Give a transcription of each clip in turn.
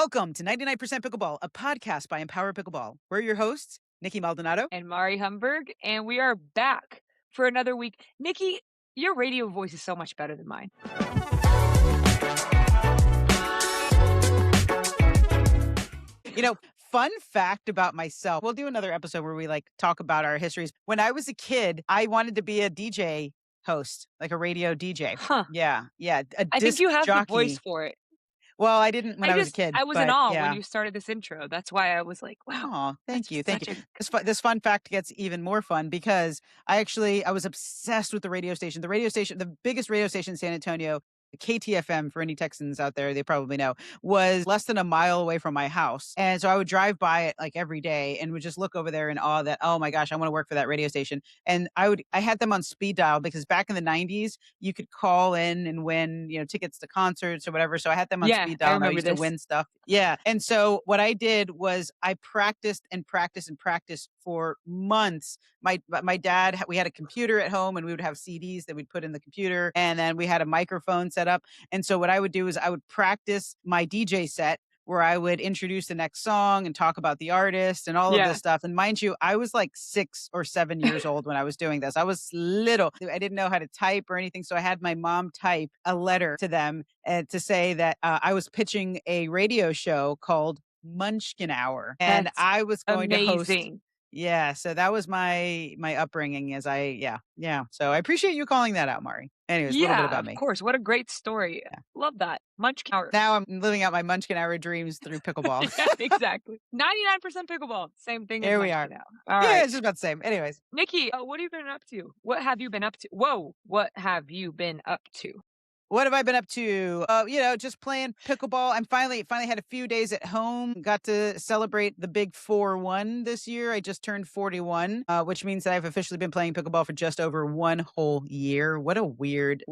Welcome to 99% Pickleball, a podcast by Empower Pickleball. We're your hosts, Nikki Maldonado. And Mari Humberg, and we are back for another week. Nikki, your radio voice is so much better than mine. You know, fun fact about myself, we'll do another episode where we talk about our histories. When I was a kid, I wanted to be a DJ host, like a radio DJ. Huh. Yeah. I think you have jockey. the voice for it. Well, I didn't when I was a kid. I was in awe when you started this intro. That's why I was like, wow. Oh, thank you. Thank you. This fun fact gets even more fun because I was obsessed with the radio station. The biggest radio station in San Antonio, KTFM, for any Texans out there, they probably know, was less than a mile away from my house. And so I would drive by it like every day and would just look over there in awe that, oh my gosh, I want to work for that radio station. And I had them on speed dial because back in the 90s, you could call in and win, tickets to concerts or whatever. So I had them on speed dial and I used to win stuff. Yeah. And so what I did was I practiced and practiced and practiced for months. My dad, we had a computer at home and we would have CDs that we'd put in the computer. And then we had a microphone set up. And so what I would do is I would practice my DJ set where I would introduce the next song and talk about the artist and all of this stuff. And mind you, I was like 6 or 7 years old when I was doing this. I was little. I didn't know how to type or anything. So I had my mom type a letter to them to say that I was pitching a radio show called Munchkin Hour. And That's I was going to host. amazing. Yeah, so that was my upbringing So I appreciate you calling that out, Mari. Anyways, a little bit about me. Of course. What a great story. Yeah. Love that. Munchkin Hour. Now I'm living out my Munchkin Hour dreams through pickleball. Yeah, exactly. 99% pickleball. Same thing. Here we are. Now. All right. Yeah, it's just about the same. Anyways. Nikki, what have you been up to? What have you been up to? Whoa. What have you been up to? What have I been up to? Just playing pickleball. I'm finally had a few days at home. Got to celebrate the big 4-1 this year. I just turned 41, which means that I've officially been playing pickleball for just over 1 whole year. What a weird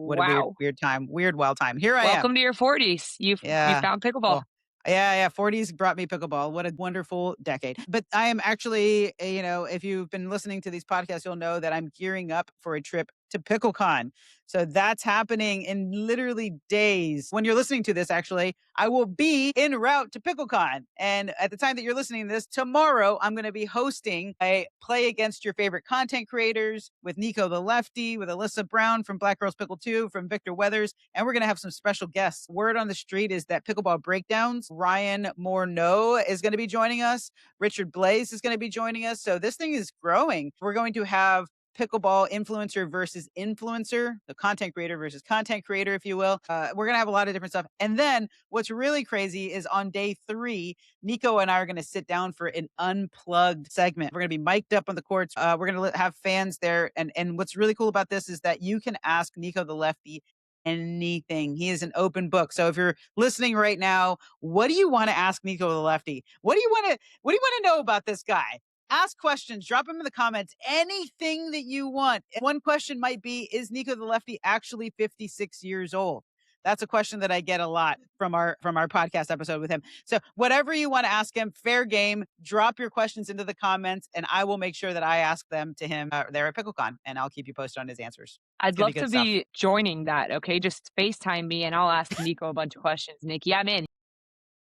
time. Weird wild time. Here I am. Welcome to your 40s. You found pickleball. Well, yeah. 40s brought me pickleball. What a wonderful decade. But I am actually, if you've been listening to these podcasts, you'll know that I'm gearing up for a trip to PickleCon. So that's happening in literally days. When you're listening to this, actually, I will be en route to PickleCon. And at the time that you're listening to this, tomorrow, I'm going to be hosting a play against your favorite content creators with Nico the Lefty, with Alyssa Brown from Black Girls Pickle 2, from Victor Weathers. And we're going to have some special guests. Word on the street is that Pickleball Breakdowns, Ryan Morneau is going to be joining us. Richard Blaze is going to be joining us. So this thing is growing. We're going to have pickleball influencer versus influencer, the content creator versus content creator, if you will. We're going to have a lot of different stuff. And then what's really crazy is on day 3, Nico and I are going to sit down for an unplugged segment. We're going to be mic'd up on the courts. We're going to have fans there. And what's really cool about this is that you can ask Nico the Lefty anything. He is an open book. So if you're listening right now, what do you want to ask Nico the Lefty? What do you want to know about this guy? Ask questions, drop them in the comments, anything that you want. One question might be, is Nico the Lefty actually 56 years old? That's a question that I get a lot from our podcast episode with him. So whatever you want to ask him, fair game, drop your questions into the comments and I will make sure that I ask them to him there at PickleCon and I'll keep you posted on his answers. I'd love to be joining that. Okay. Just FaceTime me and I'll ask Nico a bunch of questions. Nikki, I'm in.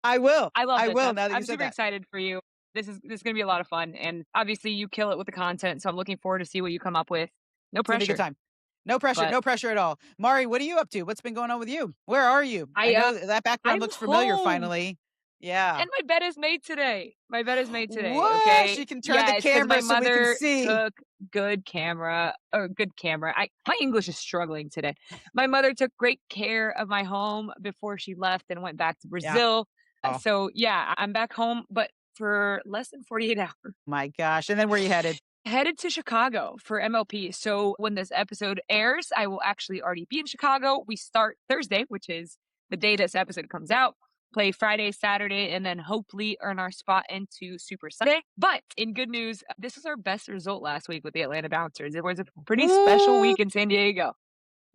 I will. I love this. I'm super excited for you. This is going to be a lot of fun. And obviously you kill it with the content. So I'm looking forward to see what you come up with. No pressure. It's gonna be a good time. No pressure at all. Mari, what are you up to? What's been going on with you? Where are you? I know that background looks familiar finally. Yeah. And my bed is made today. What? Okay. She can turn the camera so we can see. Took good camera. My English is struggling today. My mother took great care of my home before she left and went back to Brazil. Yeah. So yeah, I'm back home, but for less than 48 hours. My gosh. And then where are you headed? Headed to Chicago for MLP. So when this episode airs, I will actually already be in Chicago. We start Thursday, which is the day this episode comes out. Play Friday, Saturday, and then hopefully earn our spot into Super Sunday. But in good news, this was our best result last week with the Atlanta Bouncers. It was a pretty special week in San Diego.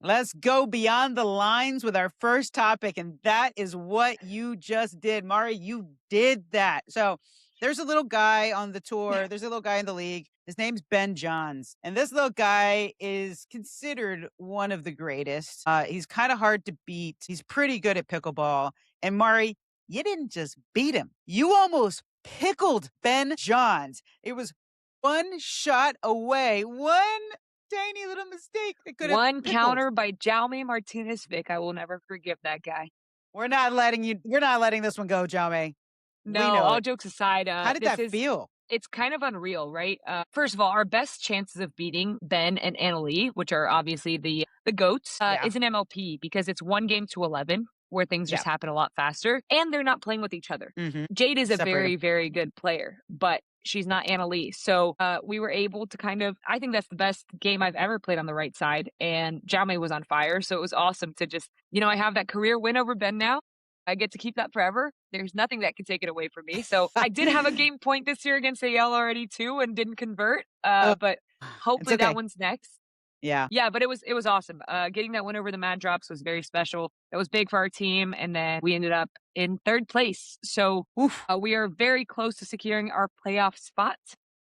Let's go beyond the lines with our first topic. And that is what you just did. Mari, you did that. So there's a little guy on the tour. There's a little guy in the league. His name's Ben Johns. And this little guy is considered one of the greatest. He's kind of hard to beat. He's pretty good at pickleball. And Mari, you didn't just beat him. You almost pickled Ben Johns. It was one shot away, one tiny little mistake that could have One pickled. counter by Jaume Martinez-Vic. I will never forgive that guy. We're not letting this one go, Jaume. We No, know all it. jokes aside, How did that feel? it's kind of unreal, right? First of all, our best chances of beating Ben and Annalie, which are obviously the goats, Yeah. is an MLP because it's 1 game to 11 where things Yeah. just happen a lot faster and they're not playing with each other. Mhm. Jade is a Separate 'em. very, very good player, but she's not Annalie. So we were able to I think that's the best game I've ever played on the right side. And Jaume was on fire. So it was awesome to just, I have that career win over Ben now. I get to keep that forever. There's nothing that can take it away from me. So I did have a game point this year against AL already too and didn't convert. Oh, But it's hopefully that okay. one's next. Yeah. Yeah, but it was awesome. Getting that win over the Mad Drops was very special. It was big for our team, and then we ended up in 3rd place. So Oof. we are very close to securing our playoff spot.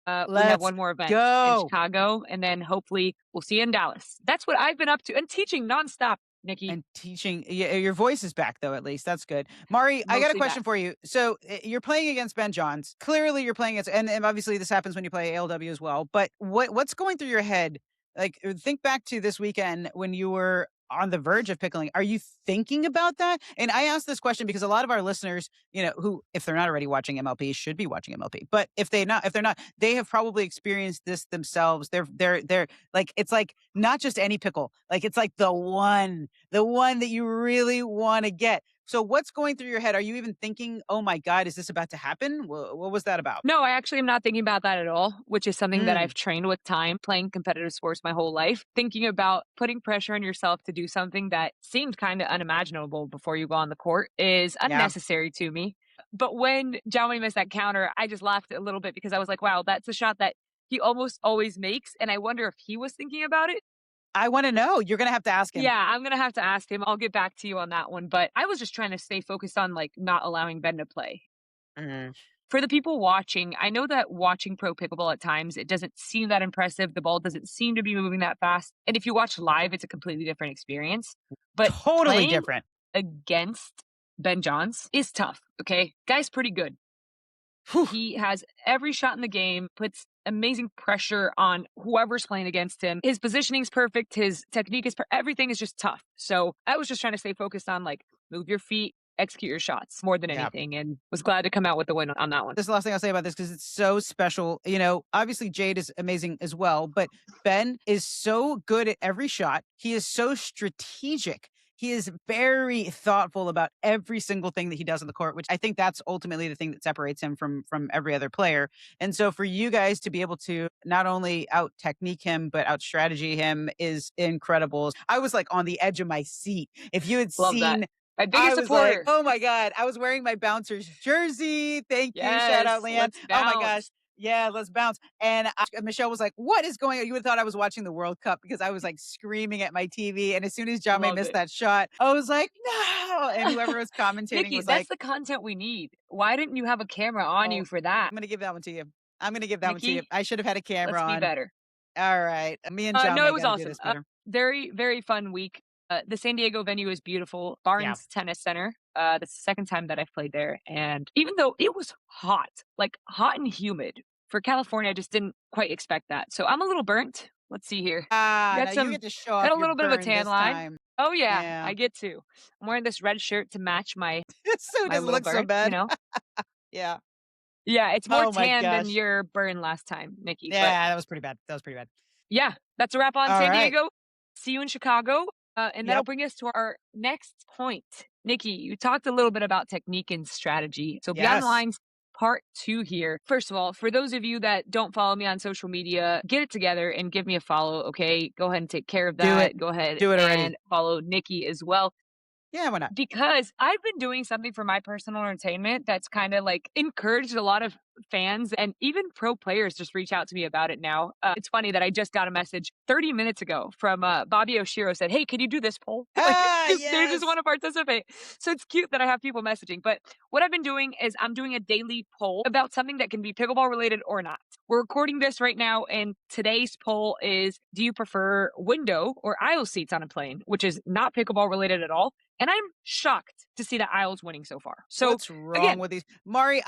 We have Let's one more event in go. Chicago, and then hopefully we'll see you in Dallas. That's what I've been up to, and teaching nonstop, Nikki. And teaching, yeah, your voice is back though. At least that's good. Mari, I got a Mostly question back. for you. So you're playing against Ben Johns. Clearly, you're playing against, and obviously this happens when you play ALW as well. But what's going through your head? Like, think back to this weekend when you were on the verge of pickling. Are you thinking about that? And I ask this question because a lot of our listeners, who, if they're not already watching MLP, should be watching MLP. But if they're not, they have probably experienced this themselves. They're like, it's like not just any pickle. Like, it's like the one that you really want to get. So what's going through your head? Are you even thinking, oh my God, is this about to happen? What was that about? No, I actually am not thinking about that at all, which is something that Mm, I've trained with time, playing competitive sports my whole life. Thinking about putting pressure on yourself to do something that seemed kind of unimaginable before you go on the court is yeah. unnecessary to me. But when Jaume missed that counter, I just laughed a little bit because I was like, wow, that's a shot that he almost always makes. And I wonder if he was thinking about it. I want to know. You're going to have to ask him. Yeah, I'm gonna have to ask him. I'll get back to you on that one. But I was just trying to stay focused on like not allowing Ben to play. Mm, For the people watching, I know that watching pro pickleball at times, it doesn't seem that impressive. The ball doesn't seem to be moving that fast. And if you watch live, it's a completely different experience. But totally playing different. against Ben Johns is tough. Okay. Guy's pretty good. Whew. He has every shot in the game, puts amazing pressure on whoever's playing against him. His positioning's perfect. His technique is everything is just tough. So I was just trying to stay focused on like move your feet, execute your shots more than Yeah. anything, and was glad to come out with the win on that one. This is the last thing I'll say about this because it's so special. Obviously Jade is amazing as well, but Ben is so good at every shot. He is so strategic. He is very thoughtful about every single thing that he does on the court, which I think that's ultimately the thing that separates him from every other player. And so for you guys to be able to not only out technique him, but out strategy him is incredible. I was like on the edge of my seat. If you had Love that. seen My I biggest was like, supporter. "Oh my God." I was wearing my Bouncers jersey. Thank you. Shout Yes, out, Leanne. let's Oh my gosh. bounce. Yeah, let's bounce. And Michelle was like, "What is going on?" You would have thought I was watching the World Cup because I was like screaming at my TV. And as soon as Jaume Love missed it. that shot, I was like, "No." And whoever was commentating Nikki, was that's like, the content we need. Why didn't you have a camera on "Oh, you for that? I'm going to give that one to you. I'm going to give that one to you. Nikki, I should have had a camera let's be on." better. All right. Me and No, it Jaume was got to do awesome. this better. Very, very fun week. The San Diego venue is beautiful. Yeah. Barnes Tennis Center. That's the second time that I've played there. And even though it was hot, like hot and humid for California, I just didn't quite expect that. So I'm a little burnt. Let's see here. Now you get to show off Got a your little bit of a burn tan this line. time. Oh yeah, Yeah. I get to. I'm wearing this red shirt to match my So it my doesn't little look so burn, bad. you know? Yeah. Yeah, it's more Oh my tan than gosh. your burn last time, Nikki. But Yeah, that was pretty bad. That was pretty bad. yeah, that's a wrap on All San right. Diego. See you in Chicago. And that'll Yep. bring us to our next point. Nikki, you talked a little bit about technique and strategy. So Beyond the Yes. Lines part 2 here. First of all, for those of you that don't follow me on social media, get it together and give me a follow, okay? Go ahead and take care of Do that. it. Go ahead Do it already. and follow Nikki as well. Yeah, why not? Because I've been doing something for my personal entertainment that's kind of like encouraged a lot of fans and even pro players just reach out to me about it now. It's funny that I just got a message 30 minutes ago from Bobby Oshiro said, "Hey, can you do this poll?" Like they just Yes. want to participate. So it's cute that I have people messaging. But what I've been doing is I'm doing a daily poll about something that can be pickleball related or not. We're recording this right now, and today's poll is: do you prefer window or aisle seats on a plane? Which is not pickleball related at all. And I'm shocked to see the aisles winning so far. So What's wrong again, with these? Mari,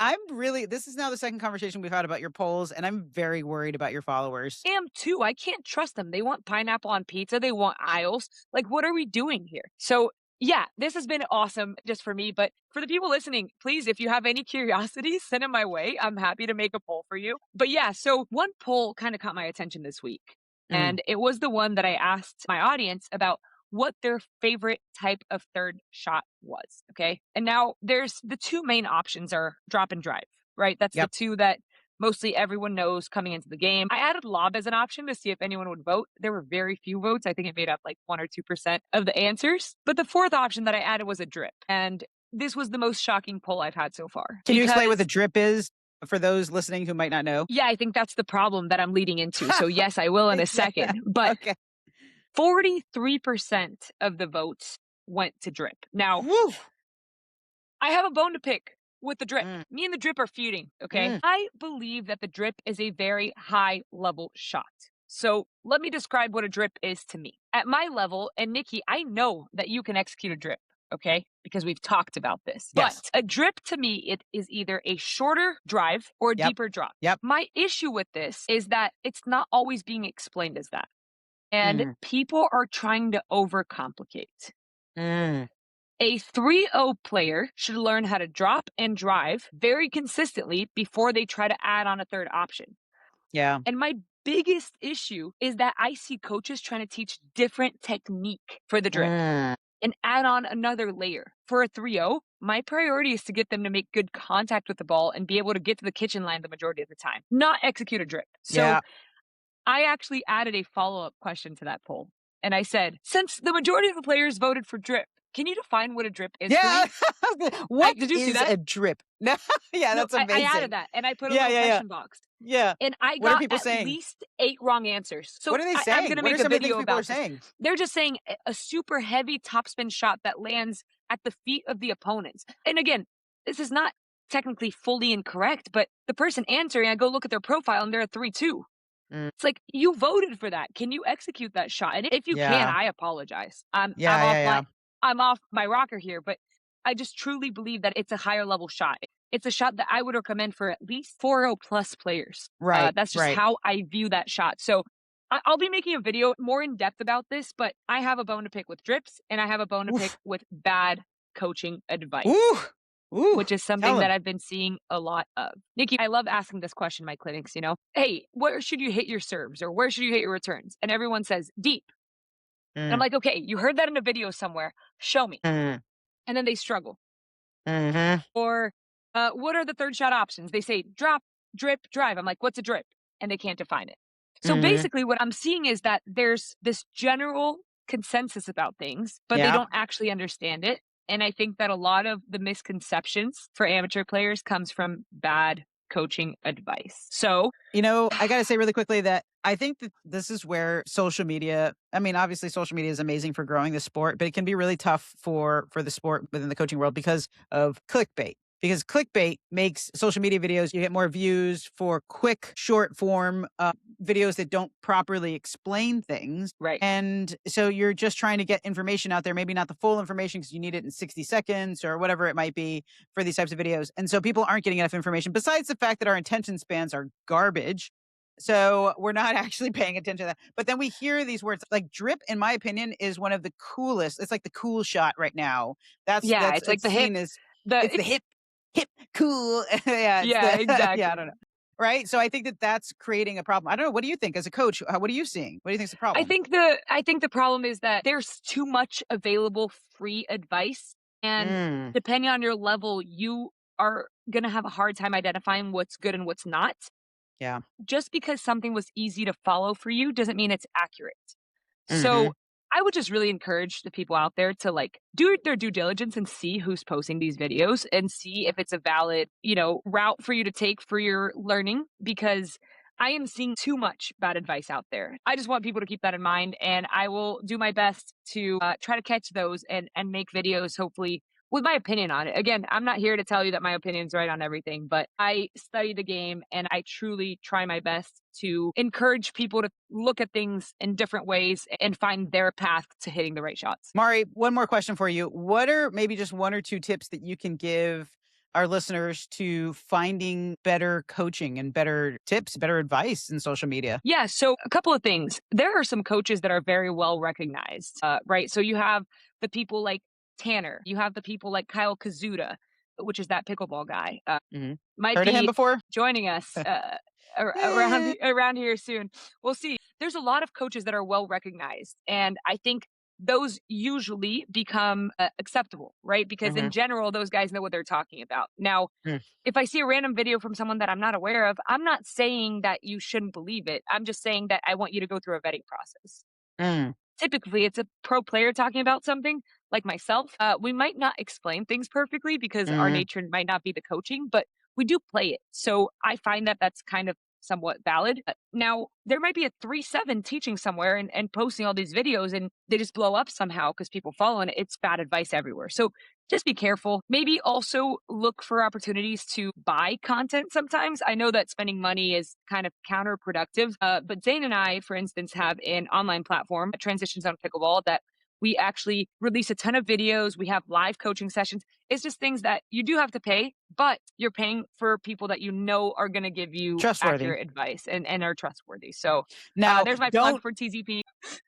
this is now the second conversation we've had about your polls, and I'm very worried about your followers. am too. I can't trust them. They want pineapple on pizza. They want aisles. Like, what are we doing here? So yeah, this has been awesome just for me. But for the people listening, please, if you have any curiosity, send them my way. I'm happy to make a poll for you. But yeah, so one poll kind of caught my attention this week. Mm. And it was the one that I asked my audience about what their favorite type of third shot was. Okay. And now there's the two main options are drop and drive, right? That's the Yep. two that mostly everyone knows coming into the game. I added lob as an option to see if anyone would vote. There were very few votes. I think it made up like 1 or 2% of the answers. But the fourth option that I added was a drip. And this was the most shocking poll I've had so far. Can you explain what the drip is for those listening who might not know? Yeah, I think that's the problem that I'm leading into. So yes, I will in a second. But Okay. 43% of the votes went to drip. Now, Woo. I have a bone to pick with the drip. Mm. Me and the drip are feuding, okay? Mm. I believe that the drip is a very high level shot. So let me describe what a drip is to me. At my level, and Nikki, I know that you can execute a drip, okay? Because we've talked about this. Yes. But a drip to me, it is either a shorter drive or a Yep. deeper drop. Yep. My issue with this is that it's not always being explained as that. And people are trying to overcomplicate. Mm. A 3-0 player should learn how to drop and drive very consistently before they try to add on a third option. Yeah. And my biggest issue is that I see coaches trying to teach different technique for the drip Mm. and add on another layer. For a 3-0, my priority is to get them to make good contact with the ball and be able to get to the kitchen line the majority of the time, not execute a drip. So Yeah. I actually added a follow-up question to that poll. And I said, since the majority of the players voted for drip, can you define what a drip is Yeah. for me? What did you see is that? a drip? No, yeah, No, that's amazing. I added that and I put a Yeah, little yeah, yeah. question box. Yeah. And I What are got people at saying? least 8 wrong answers. So What are they I'm saying? going to What are make a some of the things video people are about this. saying? They're just saying a super heavy topspin shot that lands at the feet of the opponents. And again, this is not technically fully incorrect, but the person answering, I go look at their profile and they're a 3-2. Mm. It's like, you voted for that. Can you execute that shot? And if you can, Yeah. I apologize. I'm Yeah, yeah. off my rocker here, but I just truly believe that it's a higher level shot. It's a shot that I would recommend for at least 4-0 plus players. Right. That's just Right. how I view that shot. So I'll be making a video more in depth about this, but I have a bone to pick with drips and I have a bone to pick Oof. with bad coaching advice. Ooh. Ooh. Which is something that I've been seeing a lot of. Nikki, I love asking this question in my clinics, hey, where should you hit your serves or where should you hit your returns? And everyone says deep. And I'm like, okay, you heard that in a video somewhere. Show me. Mm. And then they struggle. Mm-hmm. Or what are the third shot options? They say drop, drip, drive. I'm like, what's a drip? And they can't define it. So basically what I'm seeing is that there's this general consensus about things, but they don't actually understand it. And I think that a lot of the misconceptions for amateur players comes from bad coaching advice. So, I got to say really quickly that I think that this is where social media, obviously social media is amazing for growing the sport, but it can be really tough for the sport within the coaching world because of clickbait. Because clickbait makes social media videos, you get more views for quick, short form videos that don't properly explain things. right. And so you're just trying to get information out there, maybe not the full information because you need it in 60 seconds or whatever it might be for these types of videos. And so people aren't getting enough information besides the fact that our attention spans are garbage. So we're not actually paying attention to that. But then we hear these words like drip, in my opinion, is one of the coolest. It's like the cool shot right now. That's It's like the hip. it's the hip, cool. Yeah. Yeah, exactly. Yeah, I don't know. Right. So I think that that's creating a problem. I don't know. What do you think as a coach? What are you seeing? What do you think is the problem? I think the problem is that there's too much available free advice. And depending on your level, you are going to have a hard time identifying what's good and what's not. Yeah. Just because something was easy to follow for you doesn't mean it's accurate. So I would just really encourage the people out there to do their due diligence and see who's posting these videos and see if it's a valid, route for you to take for your learning, because I am seeing too much bad advice out there. I just want people to keep that in mind, and I will do my best to try to catch those and make videos hopefully with my opinion on it. Again, I'm not here to tell you that my opinion's right on everything, but I study the game and I truly try my best to encourage people to look at things in different ways and find their path to hitting the right shots. Mari, one more question for you. What are maybe just one or two tips that you can give our listeners to finding better coaching and better tips, better advice in social media? Yeah, so a couple of things. There are some coaches that are very well recognized, right? So you have the people like Tanner, you have the people like Kyle Kazuda, which is that pickleball guy. Mhm. Might Heard of him be before? joining us Eh. around here soon. We'll see. There's a lot of coaches that are well recognized, and I think those usually become acceptable, right? Because in Mhm. general, those guys know what they're talking about. Now, Mm. if I see a random video from someone that I'm not aware of, I'm not saying that you shouldn't believe it. I'm just saying that I want you to go through a vetting process. Mm. Typically, it's a pro player talking about something like myself. We might not explain things perfectly because our Mhm. nature might not be the coaching, but we do play it. So I find that that's kind of somewhat valid. Now, there might be a 3-7 teaching somewhere and posting all these videos and they just blow up somehow because people follow and it's bad advice everywhere. So just be careful. Maybe also look for opportunities to buy content sometimes. I know that spending money is kind of counterproductive, but Zane and I, for instance, have an online platform, Transitions on Pickleball, that we actually release a ton of videos. We have live coaching sessions. It's just things that you do have to pay, but you're paying for people that you know are going to give you Trustworthy. accurate advice and are trustworthy. So Now, there's my plug don't for TZP.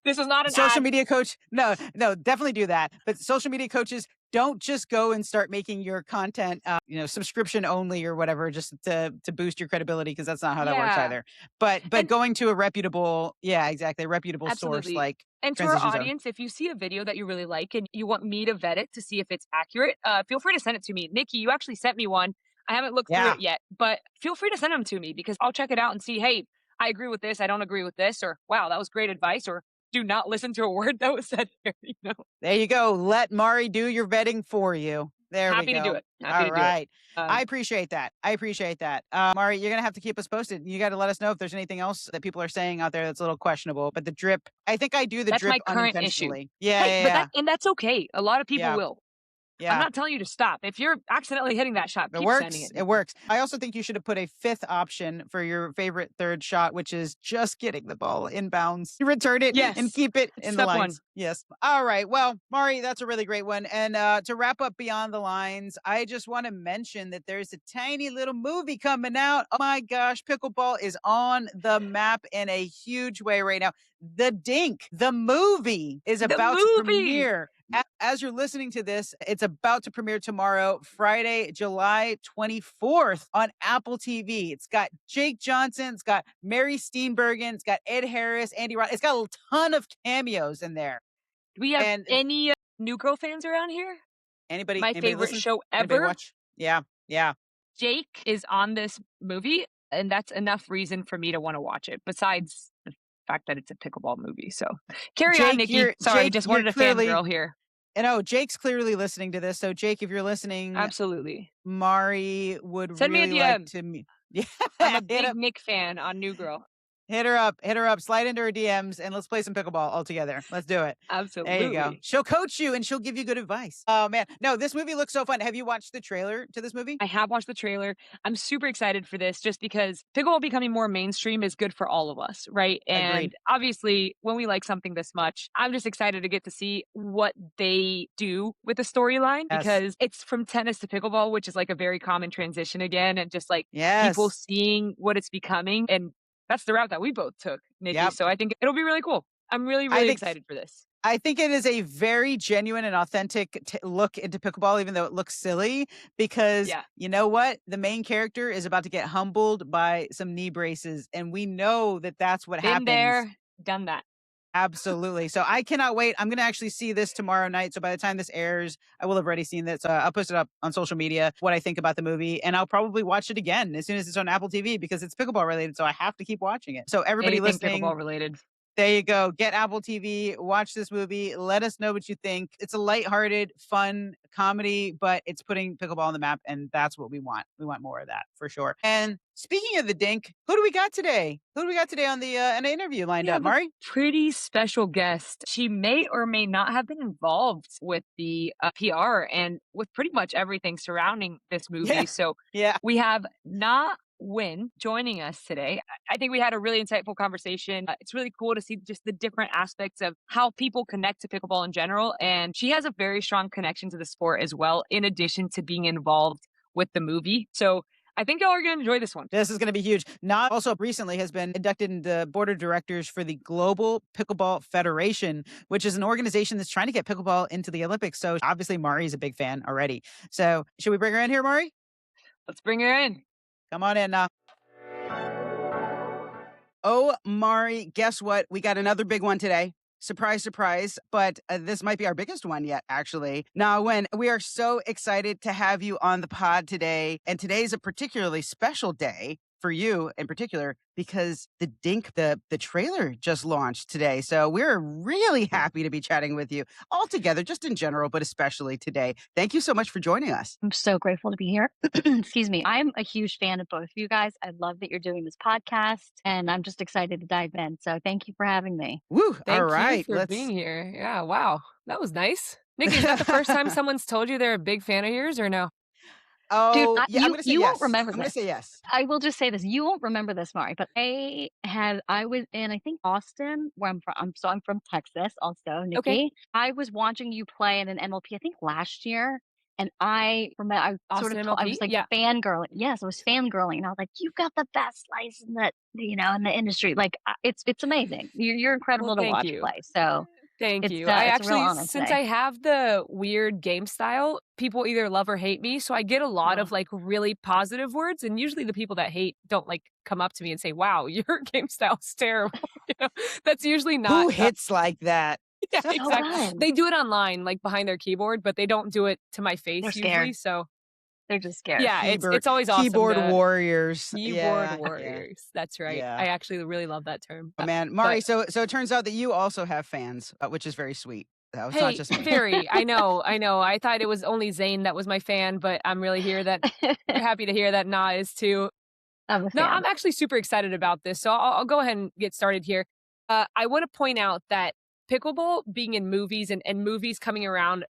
This is not an social ad. media coach. No, no, definitely do that. But social media coaches, don't just go and start making your content, subscription only or whatever, just to boost your credibility, because that's not how that works Yeah. either. But And going to a reputable, yeah, exactly, reputable source absolutely. like And to our Transition Zone. audience, if you see a video that you really like and you want me to vet it to see if it's accurate, feel free to send it to me. Nikki, you actually sent me one. I haven't looked through Yeah. it yet, but feel free to send them to me because I'll check it out and see, hey, I agree with this. I don't agree with this. Or, wow, that was great advice. Or, do not listen to a word that was said here. There you go. Let Mari do your vetting for you. There we Happy to do go. it. Happy All to do it. right. I Um, appreciate that. I appreciate that. Mari, you're going to have to keep us posted. You got to let us know if there's anything else that people are saying out there that's a little questionable. But the drip, I think I do the that's drip my current issue. unintentionally. Yeah, Hey, yeah, but yeah. that's okay. A lot of people Yeah, will. I'm yeah. not telling you to stop. If you're accidentally hitting that shot, It keep sending works. it, It Nikki. works. I also think you should have put a fifth option for your favorite third shot, which is just getting the ball inbounds. You return it and Yes. keep it It's in the step one. lines. Yes. All right. Well, Mari, that's a really great one. And to wrap up Beyond the Lines, I just want to mention that there's a tiny little movie coming out. Oh my gosh, pickleball is on the map in a huge way right now. The Dink, the movie, is The about to movie. premiere. As you're listening to this, it's about to premiere tomorrow, Friday, July 24th on Apple TV. It's got Jake Johnson, it's got Mary Steenburgen, it's got Ed Harris, Andy Rod. It's got a ton of cameos in there. Do we have And any New Girl fans around here? My anybody favorite listen? show Anybody ever. watch? Yeah, yeah. Jake is on this movie, and that's enough reason for me to want to watch it, besides the fact that it's a pickleball movie. So carry on, Nikki. Sorry, Jake, just you're wanted a clearly, fangirl here. Jake's clearly listening to this. So Jake, if you're listening, Absolutely. Mari would Send me a really like DM. to meet. Yeah, I'm a hit big up. Nick fan on New Girl. Hit her up, slide into her DMs, and let's play some pickleball all together. Let's do it. There you go. Absolutely. She'll coach you and she'll give you good advice. Oh man. No, this movie looks so fun. Have you watched the trailer to this movie? I have watched the trailer. I'm super excited for this just because pickleball becoming more mainstream is good for all of us, right? And Agreed. obviously, when we like something this much, I'm just excited to get to see what they do with the storyline Yes. because it's from tennis to pickleball, which is like a very common transition again, and just like people Yes. seeing what it's becoming. And that's the route that we both took, Nikki. Yep. So I think it'll be really cool. I'm really, I really think excited for this. I think it is a very genuine and authentic look into pickleball, even though it looks silly, because Yeah. you know what? The main character is about to get humbled by some knee braces. And we know that that's what Been happens. there, done that. Absolutely. So I cannot wait. I'm going to actually see this tomorrow night. So by the time this airs, I will have already seen this. I'll post it up on social media, what I think about the movie, and I'll probably watch it again as soon as it's on Apple TV because it's pickleball related. So I have to keep watching it. So everybody Anything listening, pickleball related. There you go. Get Apple TV, watch this movie. Let us know what you think. It's a lighthearted, fun comedy, but it's putting pickleball on the map, and that's what we want. We want more of that for sure. And speaking of the Dink, who do we got today? Who do we got today on the an interview lined We up, have a Mari? pretty special guest. She may or may not have been involved with the PR and with pretty much everything surrounding this movie. Yeah. So Yeah. we have Ngoc Nguyen joining us today. I think we had a really insightful conversation. It's really cool to see just the different aspects of how people connect to pickleball in general. And she has a very strong connection to the sport as well, in addition to being involved with the movie. So I think y'all are going to enjoy this one. This is going to be huge. Not also recently has been inducted into the board of directors for the Global Pickleball Federation, which is an organization that's trying to get pickleball into the Olympics. So obviously Mari is a big fan already. So should we bring her in here, Mari? Let's bring her in. Come on in. Oh, Mari, guess what? We got another big one today. Surprise, surprise. But this might be our biggest one yet, actually. Now, when we are so excited to have you on the pod today, and today's a particularly special day for you in particular, because the Dink, the trailer just launched today. So we're really happy to be chatting with you all together, just in general, but especially today. Thank you so much for joining us. I'm so grateful to be here. Excuse me. I'm a huge fan of both of you guys. I love that you're doing this podcast, and I'm just excited to dive in. So thank you for having me. Woo! Thank all right. you for being here. Yeah, wow. That was nice. Nikki, is that the first time someone's told you they're a big fan of yours or no? Oh, Dude, yeah, I'm going to say you yes. won't remember I'm going to this. say yes. I will just say this. You won't remember this, Mari, but I was in, I think, Austin, where I'm from. So I'm from Texas also, Nikki. Okay. I was watching you play in an MLP, I think last year. And I Austin I was MLP? like Yeah. fangirling. Yes, I was fangirling. And I was like, you've got the best license that, in the industry. Like, it's amazing. You're incredible Well, to thank watch you. play. So Thank it's, you. I it's a real actually, honor since today. I have the weird game style, people either love or hate me. So I get a lot of like really positive words. And usually the people that hate don't like come up to me and say, wow, your game style's terrible. That's usually not. Who hits like that? Yeah, So exactly. good. They do it online, like behind their keyboard, but they don't do it to my face They're usually. scared. So They're just scared. yeah, it's always awesome. Keyboard to- warriors. Keyboard Yeah. warriors. That's right. Yeah. I actually really love that term. Oh, man, Mari, so it turns out that you also have fans, which is very sweet. So it's not Hey, just me. very. I know. I thought it was only Zane that was my fan, but I'm really happy to hear that Na is too. I'm a fan. No, I'm actually super excited about this. So I'll go ahead and get started here. I want to point out that pickleball being in movies and movies coming around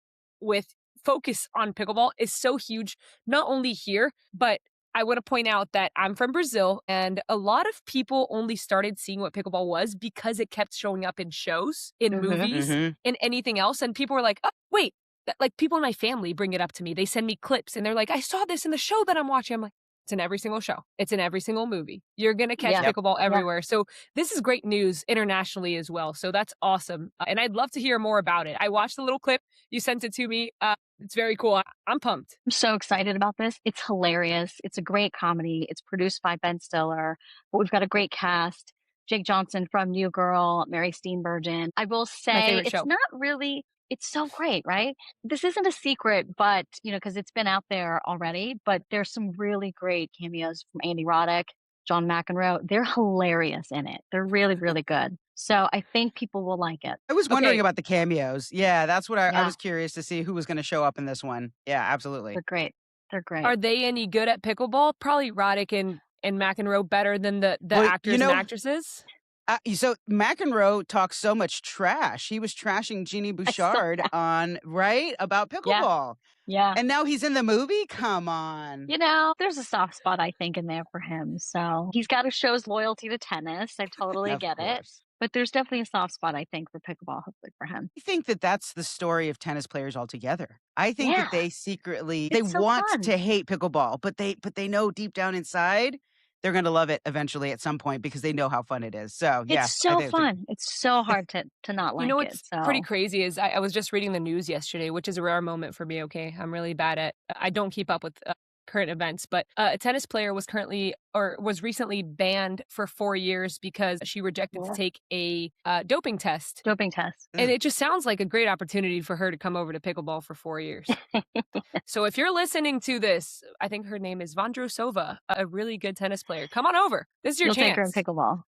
with focus on pickleball is so huge, not only here, but I want to point out that I'm from Brazil, and a lot of people only started seeing what pickleball was because it kept showing up in shows, in movies, and anything else. And people were like, oh, wait, like people in my family bring it up to me. They send me clips and they're like, I saw this in the show that I'm watching. I'm like, it's in every single show. It's in every single movie. You're going to catch pickleball everywhere. So this is great news internationally as well. So that's awesome. And I'd love to hear more about it. I watched the little clip. You sent it to me. It's very cool. I'm pumped. I'm so excited about this. It's hilarious. It's a great comedy. It's produced by Ben Stiller, but we've got a great cast. Jake Johnson from New Girl, Mary Steenburgen. I will say it's show. not really, it's so great, right? This isn't a secret, but, because it's been out there already, but there's some really great cameos from Andy Roddick, John McEnroe. They're hilarious in it. They're really, really good. So I think people will like it. I was wondering about the cameos. Yeah, that's what I was curious to see who was going to show up in this one. Yeah, absolutely. They're great. They're great. Are they any good at pickleball? Probably Roddick and McEnroe better than the actors and actresses. So McEnroe talks so much trash. He was trashing Jeannie Bouchard about pickleball. Yeah. And now he's in the movie? Come on. There's a soft spot, I think, in there for him. So he's got to show his loyalty to tennis. I totally get it. But there's definitely a soft spot, I think, for pickleball, hopefully for him. I think that that's the story of tennis players altogether. I think that they secretly, It's so want fun. to hate pickleball, but they know deep down inside they're going to love it eventually at some point because they know how fun it is. So yeah, it's so fun. It's so hard to not like it. What's pretty crazy is I was just reading the news yesterday, which is a rare moment for me. Okay, I'm really bad at. I don't keep up with current events, but a tennis player was recently banned for 4 years because she rejected to take a doping test. And it just sounds like a great opportunity for her to come over to pickleball for 4 years. So if you're listening to this, I think her name is Vondrousova, a really good tennis player. Come on over. This is your chance. Take her in pickleball.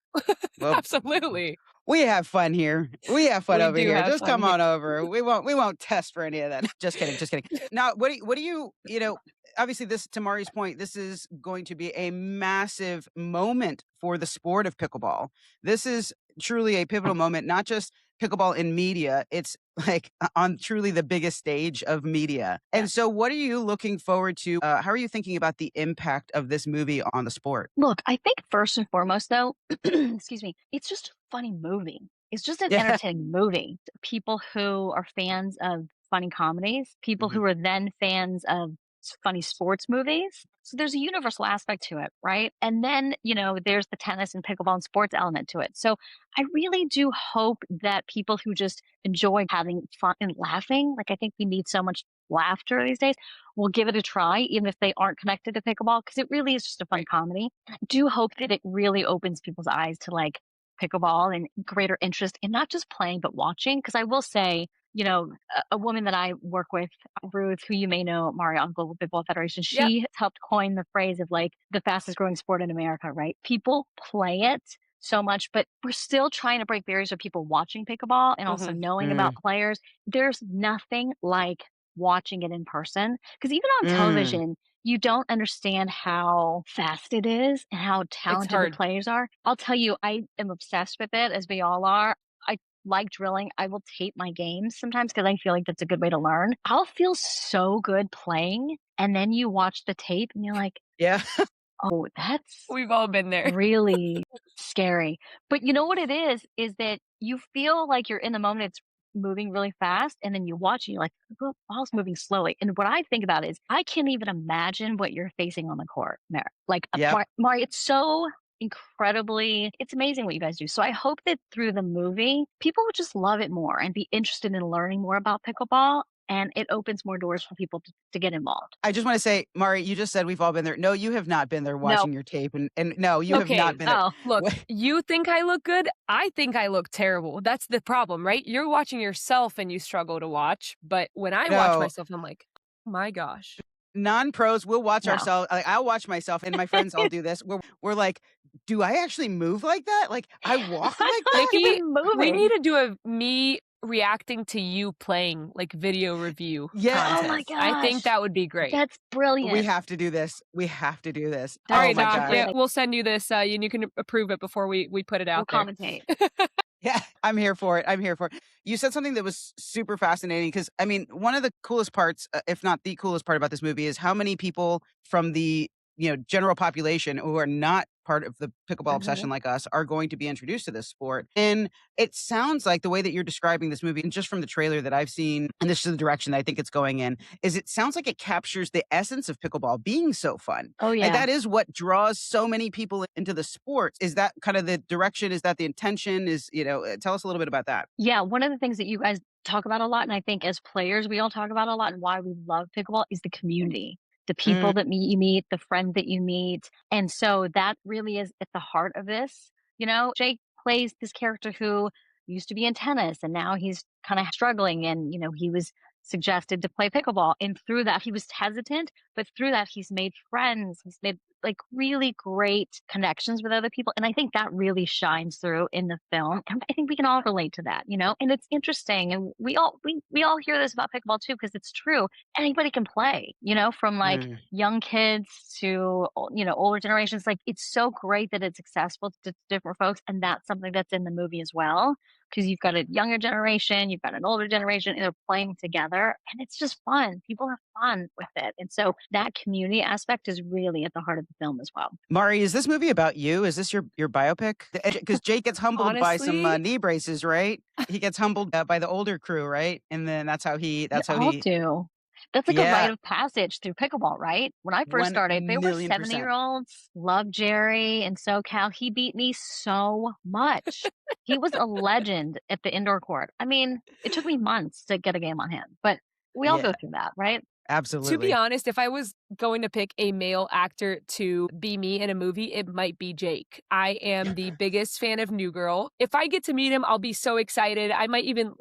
Absolutely. We have fun here. We have fun We over do here. have Just fun come here. on over. We won't test for any of that. Just kidding. Just kidding. Now, what do you know, obviously this, to Mari's point, this is going to be a massive moment for the sport of pickleball. This is truly a pivotal moment, not just pickleball in media. It's like on truly the biggest stage of media. Yeah. And so what are you looking forward to? How are you thinking about the impact of this movie on the sport? Look, I think first and foremost, though, excuse me, it's just a funny movie. It's just an Yeah. entertaining movie. People who are fans of funny comedies, people Mhm. who are then fans of funny sports movies. So there's a universal aspect to it, right? And then, there's the tennis and pickleball and sports element to it. So I really do hope that people who just enjoy having fun and laughing, like I think we need so much laughter these days, will give it a try, even if they aren't connected to pickleball, because it really is just a fun Right. comedy. I do hope that it really opens people's eyes to like pickleball and greater interest in not just playing, but watching. Because I will say, a woman that I work with, Ruth, who you may know, Mari, on Global Pickleball Federation, Yep. she helped coin the phrase of like the fastest growing sport in America, right? People play it so much, but we're still trying to break barriers of people watching pickleball and also Mhm. knowing Mm, about players. There's nothing like watching it in person because even on mm. television, you don't understand how fast it is and how It's talented the hard. players are. I'll tell you, I am obsessed with it, as we all are. I like drilling. I will tape my games sometimes because I feel like that's a good way to learn. I'll feel so good playing, and then you watch the tape and you're like, Yeah. oh, that's We've all been there. really scary. But you know what it is that you feel like you're in the moment, it's moving really fast, and then you watch and you're like, the ball's moving slowly. And what I think about is I can't even imagine what you're facing on the court, Mar. Like Yep. Mari, it's so incredibly, it's amazing what you guys do. So I hope that through the movie, people would just love it more and be interested in learning more about pickleball. And it opens more doors for people to get involved. I just want to say, Mari, you just said we've all been there. No, you have not been there No. watching your tape, and no, you have Okay. not been there. Oh, Look, What- you think I look good? I think I look terrible. That's the problem, right? You're watching yourself and you struggle to watch. But when I watch No, myself, I'm like, oh my gosh. non-pros, we'll watch no. ourselves. Like, I'll watch myself, and my friends all do this. We're like, do I actually move like that? Like I walk I'm like not that? Nikki, even we moving. need to do a me reacting to you playing like video review Yeah. Oh my contest. I think gosh. that would be great. That's We brilliant. have to do this. We have to do this. All That's Oh right, my such a Doc. gosh. great Yeah, idea. we'll send you this and you can approve it before we put it We'll out there. commentate. Yeah, I'm here for it. I'm here for it. You said something that was super fascinating because, I mean, one of the coolest parts, if not the coolest part about this movie, is how many people from the general population who are not part of the pickleball obsession Mhm. like us are going to be introduced to this sport. And it sounds like the way that you're describing this movie, and just from the trailer that I've seen, and this is the direction that I think it's going in, is it sounds like it captures the essence of pickleball being so fun. Oh, Like yeah. that is what draws so many people into the sport. Is that kind of the direction? Is that the intention? Tell us a little bit about that. Yeah, one of the things that you guys talk about a lot, and I think as players we all talk about a lot, and why we love pickleball is the community, the Mm, people that you meet, the friends that you meet, and so that really is at the heart of this. Jake plays this character who used to be in tennis, and now he's kind of struggling, and he was suggested to play pickleball, and through that he was hesitant, but through that he's made friends. He's made like really great connections with other people. And I think that really shines through in the film. And I think we can all relate to that, and it's interesting. And we all hear this about pickleball too, because it's true. Anybody can play, from like mm. young kids to, older generations. Like it's so great that it's accessible to different folks. And that's something that's in the movie as well. Because you've got a younger generation, you've got an older generation, and they're playing together. And it's just fun. People have fun with it. And so that community aspect is really at the heart of the film as well. Mari, is this movie about you? Is this your biopic? Because Jake gets humbled by some Honestly, knee braces, right? He gets humbled by the older crew, right? And then that's how he. We That's how all he. do. That's like a rite Yeah, of passage through pickleball, right? When I first one started, there were million 70 percent. year olds, love Jerry in SoCal. He beat me so much. He was a legend at the indoor court. I mean, it took me months to get a game on him, but we all go Yeah, through that, right? to be absolutely. honest, if I was going to pick a male actor to be me in a movie, it might be Jake. I am the biggest fan of New Girl. If I get to meet him, I'll be so excited. I might even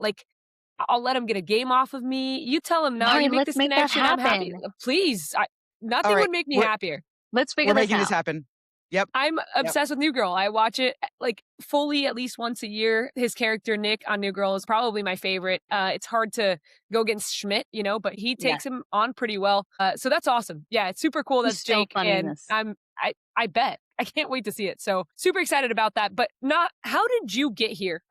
I'll let him get a game off of me. You tell him no, Mari, you make let's this make that connection, I'm happy. happen. Please. All Nothing right, would make me we're happier. Let's we're figure this making this out. happen. Yep. I'm obsessed with New Girl. I watch it like fully at least once a year. His character, Nick, on New Girl is probably my favorite. It's hard to go against Schmidt, but he Yeah. takes him on pretty well. So that's awesome. Yeah, it's super cool. He's That's so Jake. funny in And this. I bet. I can't wait to see it. So super excited about that. But how did you get here?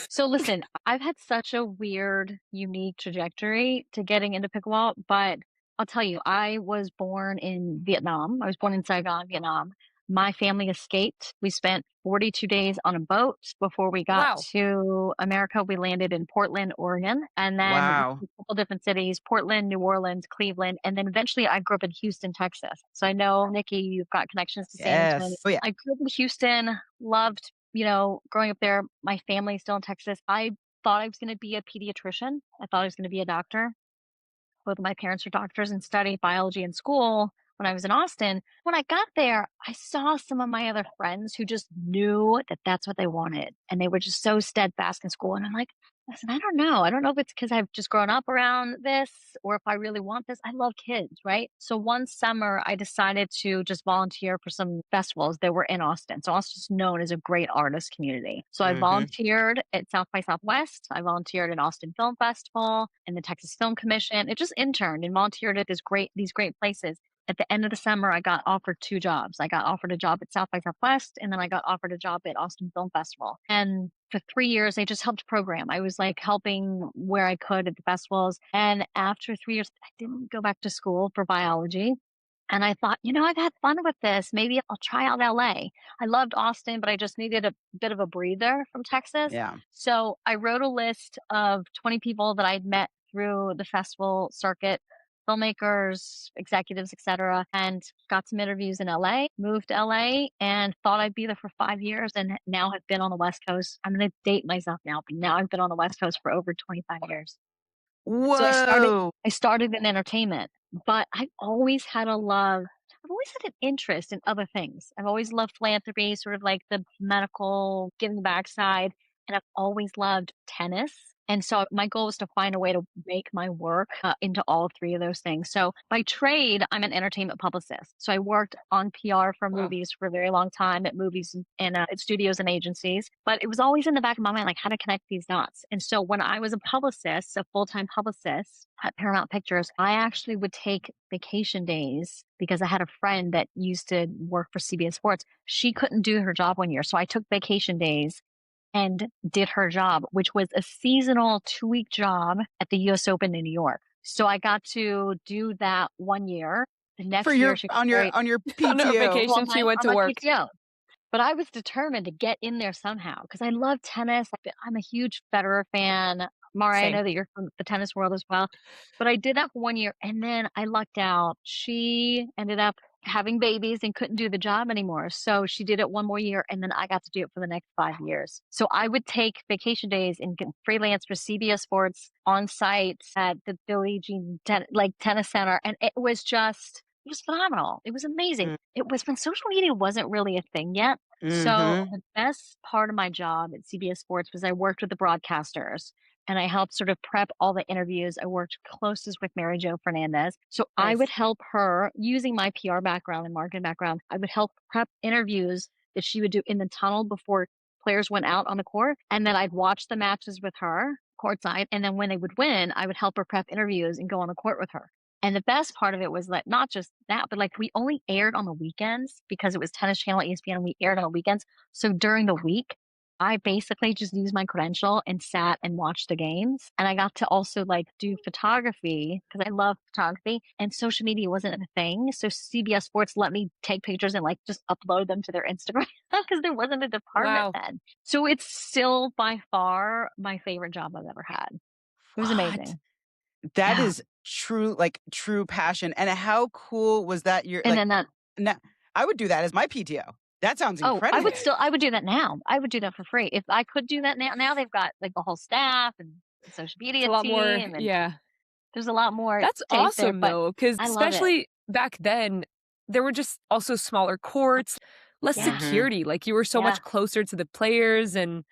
So listen, I've had such a weird, unique trajectory to getting into pickleball, but I'll tell you, I was born in Vietnam. I was born in Saigon, Vietnam. My family escaped. We spent 42 days on a boat before we got Wow. to America. We landed in Portland, Oregon, and then Wow. a couple different cities, Portland, New Orleans, Cleveland, and then eventually I grew up in Houston, Texas. So I know, Nikki, you've got connections to San Antonio. Yes. Oh, yeah. I grew up in Houston, loved growing up there. My family's still in Texas. I thought I was going to be a pediatrician. I thought I was going to be a doctor. Both of my parents are doctors and studied biology in school when I was in Austin. When I got there, I saw some of my other friends who just knew that that's what they wanted. And they were just so steadfast in school. And I'm like, listen, I don't know. I don't know if it's because I've just grown up around this or if I really want this. I love kids, right? So one summer, I decided to just volunteer for some festivals that were in Austin. So Austin's known as a great artist community. So I volunteered at South by Southwest. I volunteered at Austin Film Festival and the Texas Film Commission. It just interned and volunteered at these great places. At the end of the summer, I got offered 2 jobs. I got offered a job at South by Southwest, and then I got offered a job at Austin Film Festival. And for 3 years, I just helped program. I was like helping where I could at the festivals. And after 3 years, I didn't go back to school for biology. And I thought, I've had fun with this. Maybe I'll try out LA. I loved Austin, but I just needed a bit of a breather from Texas. Yeah. So I wrote a list of 20 people that I'd met through the festival circuit, filmmakers, executives, etc., and got some interviews in LA, moved to LA and thought I'd be there for 5 years and now have been on the West Coast. I'm going to date myself now, but now I've been on the West Coast for over 25 years. So Whoa. I started in entertainment, but I've always had an interest in other things. I've always loved philanthropy, sort of like the medical giving back side. And I've always loved tennis. And so my goal was to find a way to make my work into all 3 of those things. So by trade, I'm an entertainment publicist. So I worked on PR for movies for a very long time at movies and at studios and agencies. But it was always in the back of my mind, like how to connect these dots. And so when I was a publicist, a full-time publicist at Paramount Pictures, I actually would take vacation days because I had a friend that used to work for CBS Sports. She couldn't do her job one year. So I took vacation days and did her job, which was a seasonal 2-week job at the US Open in New York. So I got to do that 1 year. The next year she on your PTO. On her vacation, she went to work. PTO. But I was determined to get in there somehow because I love tennis. I'm a huge Federer fan. Mara, I Same. know that you're from the tennis world as well. But I did that for 1 year and then I lucked out. She ended up having babies and couldn't do the job anymore. So she did it 1 more year and then I got to do it for the next 5 years. So I would take vacation days and get freelance for CBS Sports on site at the Billie Jean Tennis Center. And it was phenomenal. It was amazing. It was when social media wasn't really a thing yet. So the best part of my job at CBS Sports was I worked with the broadcasters and I helped sort of prep all the interviews. I worked closest with Mary Jo Fernandez. So I Nice. would help her using my PR background and marketing background. I would help prep interviews that she would do in the tunnel before players went out on the court. And then I'd watch the matches with her courtside. And then when they would win, I would help her prep interviews and go on the court with her. And the best part of it was that not just that, but like we only aired on the weekends because it was Tennis Channel, ESPN, and we aired on the weekends. So during the week, I basically just used my credential and sat and watched the games. And I got to also do photography because I love photography and social media wasn't a thing. So CBS Sports let me take pictures and just upload them to their Instagram because there wasn't a department then. So it's still by far my favorite job I've ever had. It was amazing. That is true passion. And how cool was that? I would do that as my PTO. That sounds incredible. I would do that now. I would do that for free. If I could do that now they've got the whole staff and social media team. There's a lot more. That's awesome though, because especially back then, there were just also smaller courts, less security. Like you were so much closer to the players and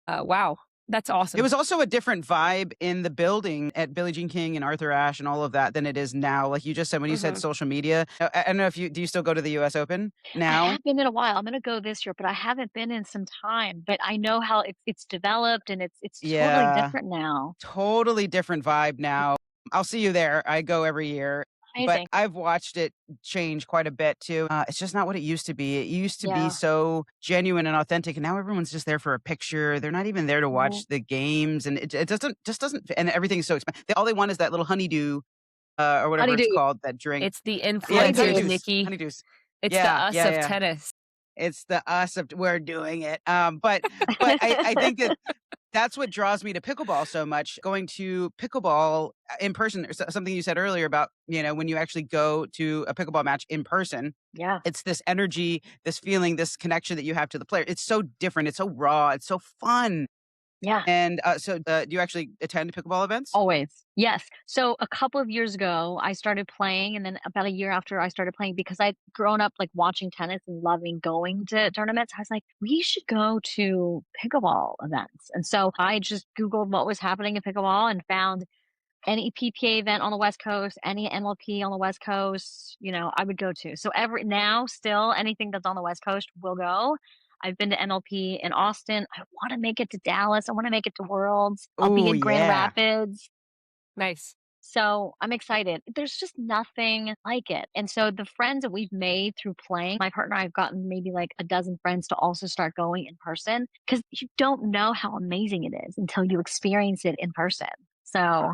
wow. That's It awesome. was also a different vibe in the building at Billie Jean King and Arthur Ashe and all of that than it is now. Like you just said, when you said social media, I don't know if do you still go to the US Open I now? have been in a while. I'm gonna go this year, but I haven't been in some time. But I know how it's developed and it's totally Yeah. different now. Totally different vibe now. I'll see you there. I go every year, but Amazing. I've watched it change quite a bit too. It's just not what it used to be. It used to be Yeah. so genuine and authentic, and now everyone's just there for a picture. They're not even there to Mhm. watch the games, and it doesn't. And everything's so expensive. All they want is that little honeydew, or whatever it's Honeydew. called, that drink. It's the Yeah, it's influencers, Honeydew. Nikki. honeydews. It's the Yeah, us yeah, of yeah. tennis. It's the us of we're doing it. But I think that that's what draws me to pickleball so much. Going to pickleball in person, something you said earlier about, when you actually go to a pickleball match in person, Yeah. it's this energy, this feeling, this connection that you have to the player. It's so different. It's so raw. It's so fun. Yeah. And do you actually attend pickleball events? Always. Yes. So a couple of years ago, I started playing, and then about a year after I started playing, because I'd grown up like watching tennis and loving going to tournaments, I was like, we should go to pickleball events. And so I just Googled what was happening in pickleball and found any PPA event on the West Coast, any NLP on the West Coast, I would go to. So every now still anything that's on the West Coast will go. I've been to NLP in Austin. I want to make it to Dallas. I want to make it to Worlds. I'll be Oh, in Grand yeah. Rapids. Nice. So I'm excited. There's just nothing like it. And so the friends that we've made through playing, my partner and I have gotten maybe like a dozen friends to also start going in person, because you don't know how amazing it is until you experience it in person. So,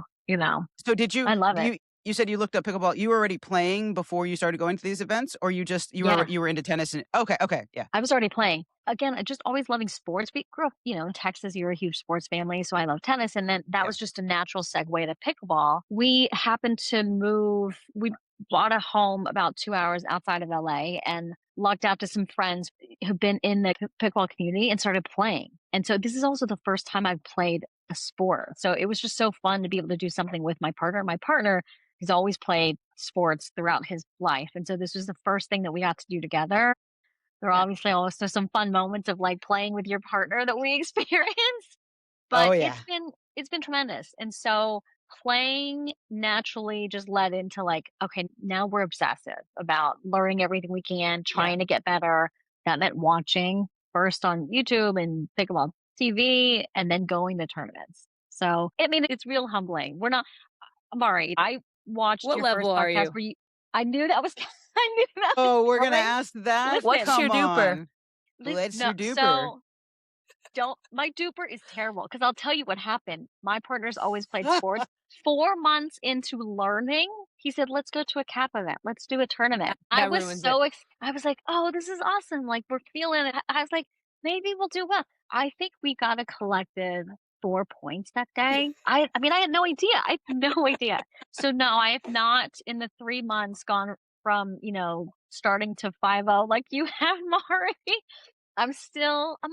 So did you I love do it. you said you looked up pickleball. You were already playing before you started going to these events, or Yeah. you were into tennis and okay, yeah. I was already playing. Again, I just always loving sports. We grew up, in Texas, you're a huge sports family. So I love tennis. And then that Yep. was just a natural segue to pickleball. We happened to we bought a home about 2 hours outside of LA and lucked out to some friends who've been in the pickleball community and started playing. And so this is also the first time I've played a sport. So it was just so fun to be able to do something with my partner. My partner has always played sports throughout his life. And so this was the first thing that we got to do together. There are Yeah. obviously also some fun moments of like playing with your partner that we experienced, Oh, but yeah. it's been tremendous. And so playing naturally just led into like, okay, now we're obsessive about learning everything we can, Yeah. trying to get better. That meant watching first on YouTube and pickleball TV and then going to tournaments. So, I mean, it's real humbling. Amari, I watched What your level first are podcast you? where I knew that was, I knew that was Oh, we're gonna coming. ask that? What's Listen, your Come duper? on. Let's no, do duper. so don't my duper is terrible because I'll tell you what happened. My partner's always played sports. 4 months into learning, he said, "Let's go to a cap event. Let's do a tournament." I That was ruins it. so I was like, "Oh, this is awesome. Like we're feeling it." I was like, "Maybe we'll do well." I think we got a collective 4 points that day. I mean, I had no idea. I had no idea. So no, I have not in the 3 months gone from, starting to 5-0 like you have, Mari. I'm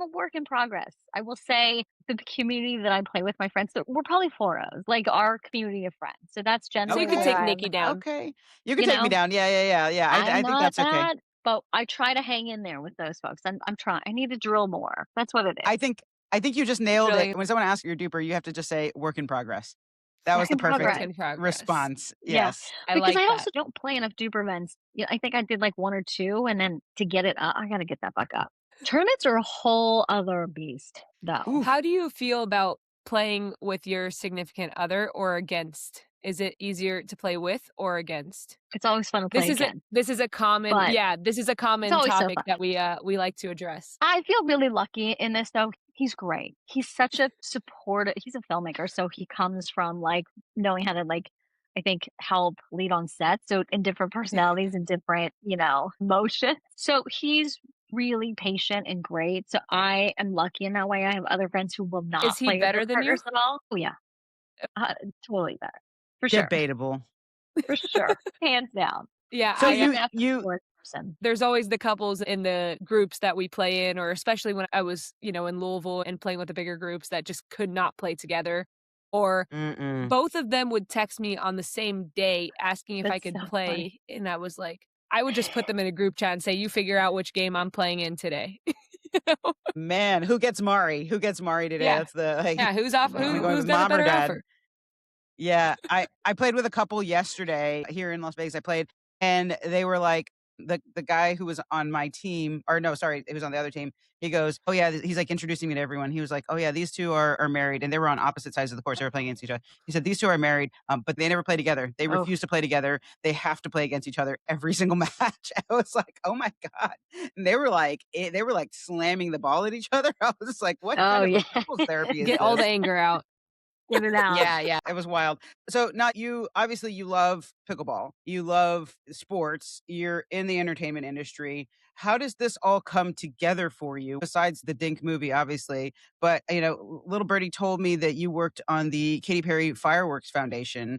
a work in progress. I will say the community that I play with, my friends, so we're probably 4-0s, like our community of friends. So that's So you generally could where take I'm, Nikki down. Okay. You can you take me know, down. Yeah. I'm I think not that's okay. bad, but I try to hang in there with those folks. I'm trying. I need to drill more. That's what it I is. think I think you just nailed it. Drilling When someone asks your duper, you have to just say work in progress. That was Work the in work perfect progress. in progress. response. Yeah. Yes. I Because like I that. also don't play enough duper events. Yeah, I think I did like one or two, and then to get it up, I got to get that back up. Tournaments are a whole other beast, though. Oof. How do you feel about playing with your significant other or against? Is it easier to play with or against? It's always fun to play again, This is a common but this is a it's common always so topic fun. that we like to address. I feel really lucky in this though. He's great. He's such a supportive. He's a filmmaker, so he comes from like knowing how to like I think help lead on set. So in different personalities and different, motions. So he's really patient and great. So I am lucky in that way. I have other friends who will Is not he play with their better than you? partners at all. Oh yeah, totally better for sure, Debatable. for sure, hands down. Yeah, So I I just have to you know in person. there's always the couples in the groups that we play in, or especially when I was, in Louisville and playing with the bigger groups that just could not play together. Or mm-mm. both of them would text me on the same day asking if I That's could so funny. play. And I was like, I would just put them in a group chat and say, you figure out which game I'm playing in today. Man, who gets Mari? Who gets Mari today? Yeah. That's the like, Yeah, who's off are we going who's with got a mom or better dad? offer? Yeah, I played with a couple yesterday here in Las Vegas. I played, and they were like the guy who was on my team, or no, sorry, he was on the other team. He goes, "Oh yeah," he's like introducing me to everyone. He was like, "Oh yeah, these two are married," and they were on opposite sides of the course. They were playing against each other. He said, "These two are married, but they never play together. They Oh, refuse to play together. They have to play against each other every single match." I was like, "Oh my god!" And they were like slamming the ball at each other. I was just like, "What oh kind of yeah. a couples therapy is Get all the this?" anger out. Get it out. Yeah, yeah, it was wild. So, not you obviously you love pickleball. You love sports. You're in the entertainment industry. How does this all come together for you besides the Dink movie obviously? But, little birdie told me that you worked on the Katy Perry Fireworks Foundation,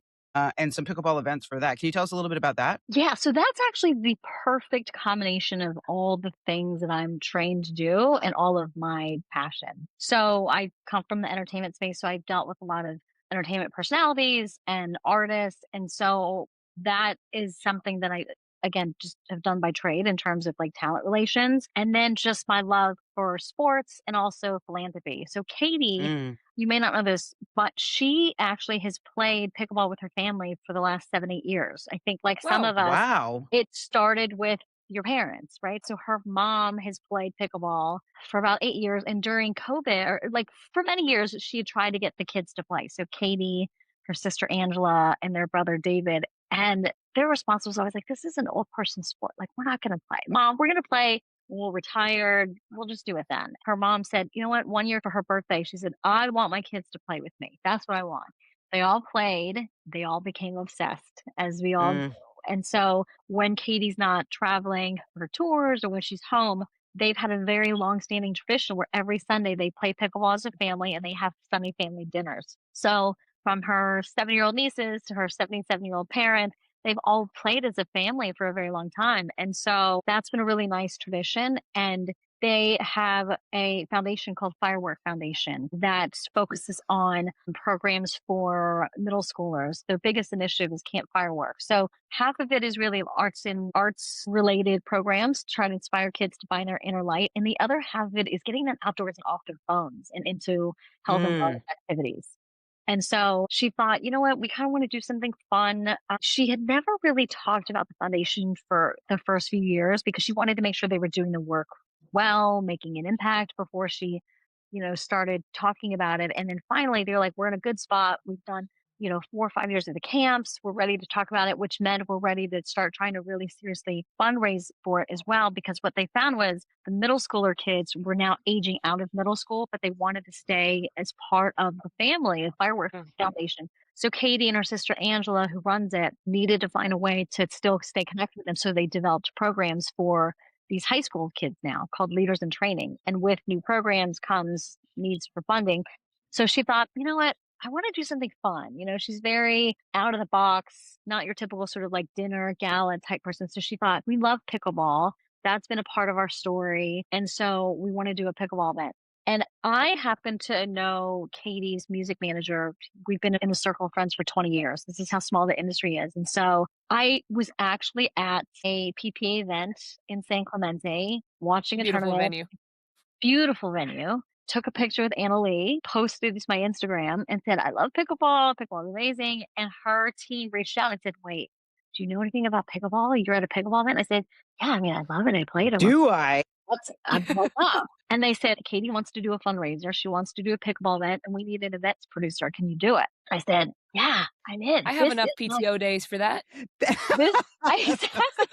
and some pickleball events for that. Can you tell us a little bit about that? Yeah, so that's actually the perfect combination of all the things that I'm trained to do and all of my passion. So I come from the entertainment space, so I've dealt with a lot of entertainment personalities and artists. And so that is something that I, again, just have done by trade in terms of like talent relations. And then just my love for sports and also philanthropy. So Katie, Mm. you may not know this, but she actually has played pickleball with her family for the last 7, 8 years. I think, like some Wow. of us, Wow. it started with your parents, right? So her mom has played pickleball for about 8 years. And during COVID, or like for many years, she had tried to get the kids to play. So Katie, her sister Angela, and their brother David. And their response was always like, this is an old person sport. Like, we're not going to play. Mom, we're going to play. We'll retire. We'll just do it then. Her mom said, you know what? One year for her birthday, she said, I want my kids to play with me. That's what I want. They all played. They all became obsessed, as we all do. Mm. And so when Katie's not traveling for tours or when she's home, they've had a very long-standing tradition where every Sunday they play pickleball as a family and they have Sunday family dinners. So from her 7-year-old nieces to her 77-year-old parent, they've all played as a family for a very long time. And so that's been a really nice tradition. And they have a foundation called Firework Foundation that focuses on programs for middle schoolers. Their biggest initiative is Camp Firework. So half of it is really arts related programs to try to inspire kids to find their inner light. And the other half of it is getting them outdoors and off their phones and into health and wellness Mm. activities. And so she thought, you know what, we kind of want to do something fun. She had never really talked about the foundation for the first few years because she wanted to make sure they were doing the work well, making an impact before she, started talking about it. And then finally they're like, we're in a good spot. We've done, 4 or 5 years of the camps. We're ready to talk about it, which meant we're ready to start trying to really seriously fundraise for it as well. Because what they found was the middle schooler kids were now aging out of middle school, but they wanted to stay as part of the family, the Firework Foundation. So Katie and her sister Angela, who runs it, needed to find a way to still stay connected with them. So they developed programs for these high school kids now called Leaders in Training. And with new programs comes needs for funding. So she thought, you know what? I want to do something fun. She's very out of the box, not your typical sort of like dinner gala type person. So she thought, we love pickleball. That's been a part of our story. And so we want to do a pickleball event. And I happen to know Katie's music manager. We've been in a circle of friends for 20 years. This is how small the industry is. And so I was actually at a PPA event in San Clemente watching a Beautiful tournament, venue. beautiful venue. Took a picture with Anna Lee, posted it to my Instagram and said, I love pickleball. Pickleball is amazing. And her team reached out and said, wait, do you know anything about pickleball? You're at a pickleball event? I said, yeah, I mean, I love it. I played it. Do I? What's up? And they said, Katie wants to do a fundraiser. She wants to do a pickleball event and we need an events producer. Can you do it? I said, yeah, I'm in. I have This enough is my PTO days for that.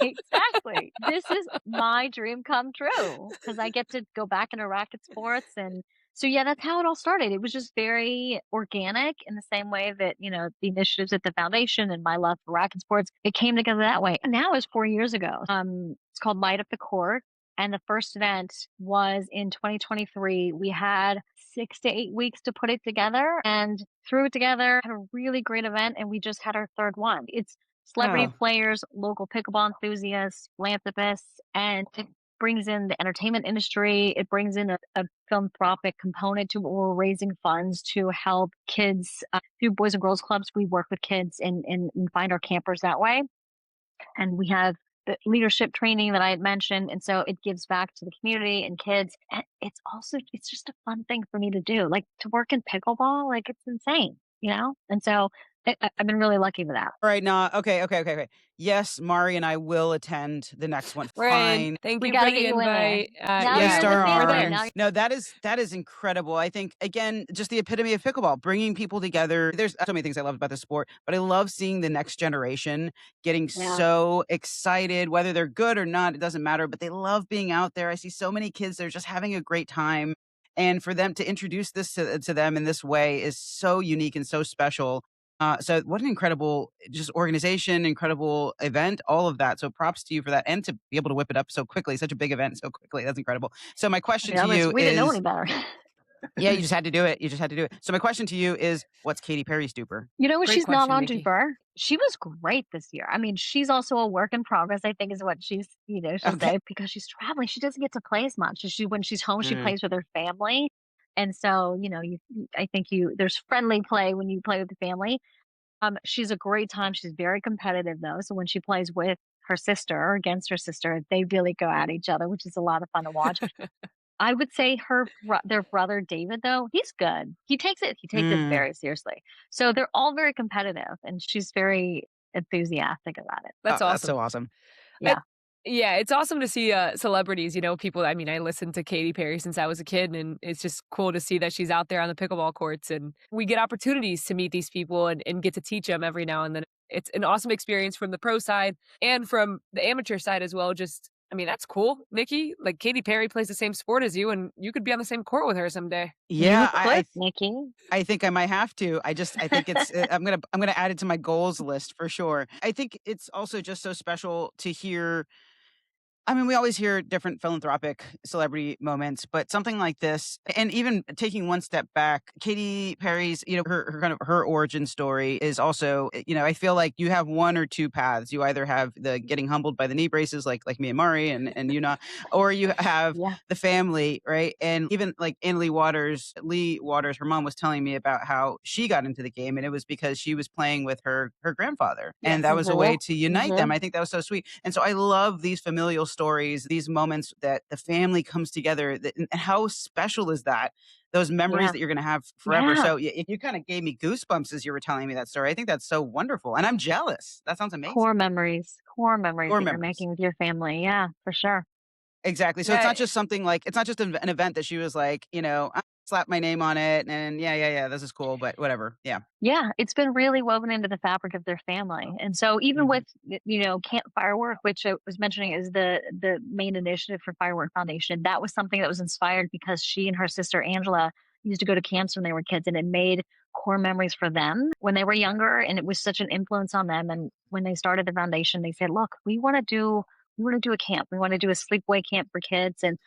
exactly. This is my dream come true because I get to go back into racket sports. And so, yeah, that's how it all started. It was just very organic in the same way that, the initiatives at the foundation and my love for racket sports, it came together that way. And now is 4 years ago. It's called Light Up the Court. And the first event was in 2023. We had 6 to 8 weeks to put it together and threw it together, had a really great event. And we just had our third one. It's celebrity Oh. players, local pickleball enthusiasts, philanthropists, and it brings in the entertainment industry. It brings in a philanthropic component to what we're raising funds to help kids through Boys and Girls Clubs. We work with kids and find our campers that way. And we have the leadership training that I had mentioned, and so it gives back to the community and kids. And it's just a fun thing for me to do, like to work in pickleball, like it's insane, you know. And so I've been really lucky with that. All right, now, okay. Yes, Mari and I will attend the next one. We're in. Fine. Thank We you got for to the get you in there. invite. Now We you're Yeah, in the star our we're family. there. Now arms. No, that is incredible. I think again, just the epitome of pickleball, bringing people together. There's so many things I love about the sport, but I love seeing the next generation getting yeah, so excited, whether they're good or not, it doesn't matter, but they love being out there. I see so many kids, they're just having a great time. And for them to introduce this to them in this way is so unique and so special. So what an incredible just organization, incredible event, all of that. So props to you for that and to be able to whip it up so quickly, such a big event so quickly. That's incredible. So my I question mean, to you we didn't know is, any better. yeah, you just had to do it. You just had to do it. So my question to you is, what's Katy Perry's duper? You know what? Great She's not question, on Nikki. Duper. She was great this year. I mean, she's also a work in progress, I think is what she'll Okay. say, because she's traveling. She doesn't get to play as much. When she's home, she Mm. plays with her family. And so, I think there's friendly play when you play with the family. She's a great time. She's very competitive though. So when she plays with her sister or against her sister, they really go at each other, which is a lot of fun to watch. I would say their brother David though, he's good. He takes it Mm. very seriously. So they're all very competitive and she's very enthusiastic about it. Oh, That's that's awesome. so awesome. I Yeah. Yeah, it's awesome to see, celebrities, people. I mean, I listened to Katy Perry since I was a kid, and it's just cool to see that she's out there on the pickleball courts, and we get opportunities to meet these people and get to teach them every now and then. It's an awesome experience from the pro side and from the amateur side as well. Just, I mean, that's cool, Nikki. Like, Katy Perry plays the same sport as you, and you could be on the same court with her someday. You Yeah, could, Nikki. I think I might have to. I think it's I'm gonna add it to my goals list for sure. I think it's also just so special to hear. I mean, we always hear different philanthropic celebrity moments, but something like this, and even taking one step back, Katy Perry's, her kind of her origin story is also, I feel like you have one or two paths. You either have the getting humbled by the knee braces, like me and Mari, and you not, or you have Yeah. the family, right? And even like Lee Waters, her mom was telling me about how she got into the game, and it was because she was playing with her grandfather, and Yes. that was a way to Mm-hmm. unite them. Mm-hmm. I think that was so sweet, and so I love these familial stories, these moments that the family comes together, and how special is that? Those memories Yeah. that you're going to have forever. Yeah. So you kind of gave me goosebumps as you were telling me that story. I think that's so wonderful, and I'm jealous. That sounds amazing. Core memories Core that you're memories. making with your family. Yeah, for sure. Exactly. So it's Yeah. not just something like it's not just an event that she was like, I slapped my name on it, and yeah, this is cool, but whatever. Yeah. Yeah, it's been really woven into the fabric of their family. And so even Mhm. with Camp Firework, which I was mentioning is the main initiative for Firework Foundation, that was something that was inspired because she and her sister Angela used to go to camps when they were kids, and it made core memories for them when they were younger, and it was such an influence on them. And when they started the foundation, they said, "Look, we want to do a camp. We want to do a sleepaway camp for kids." And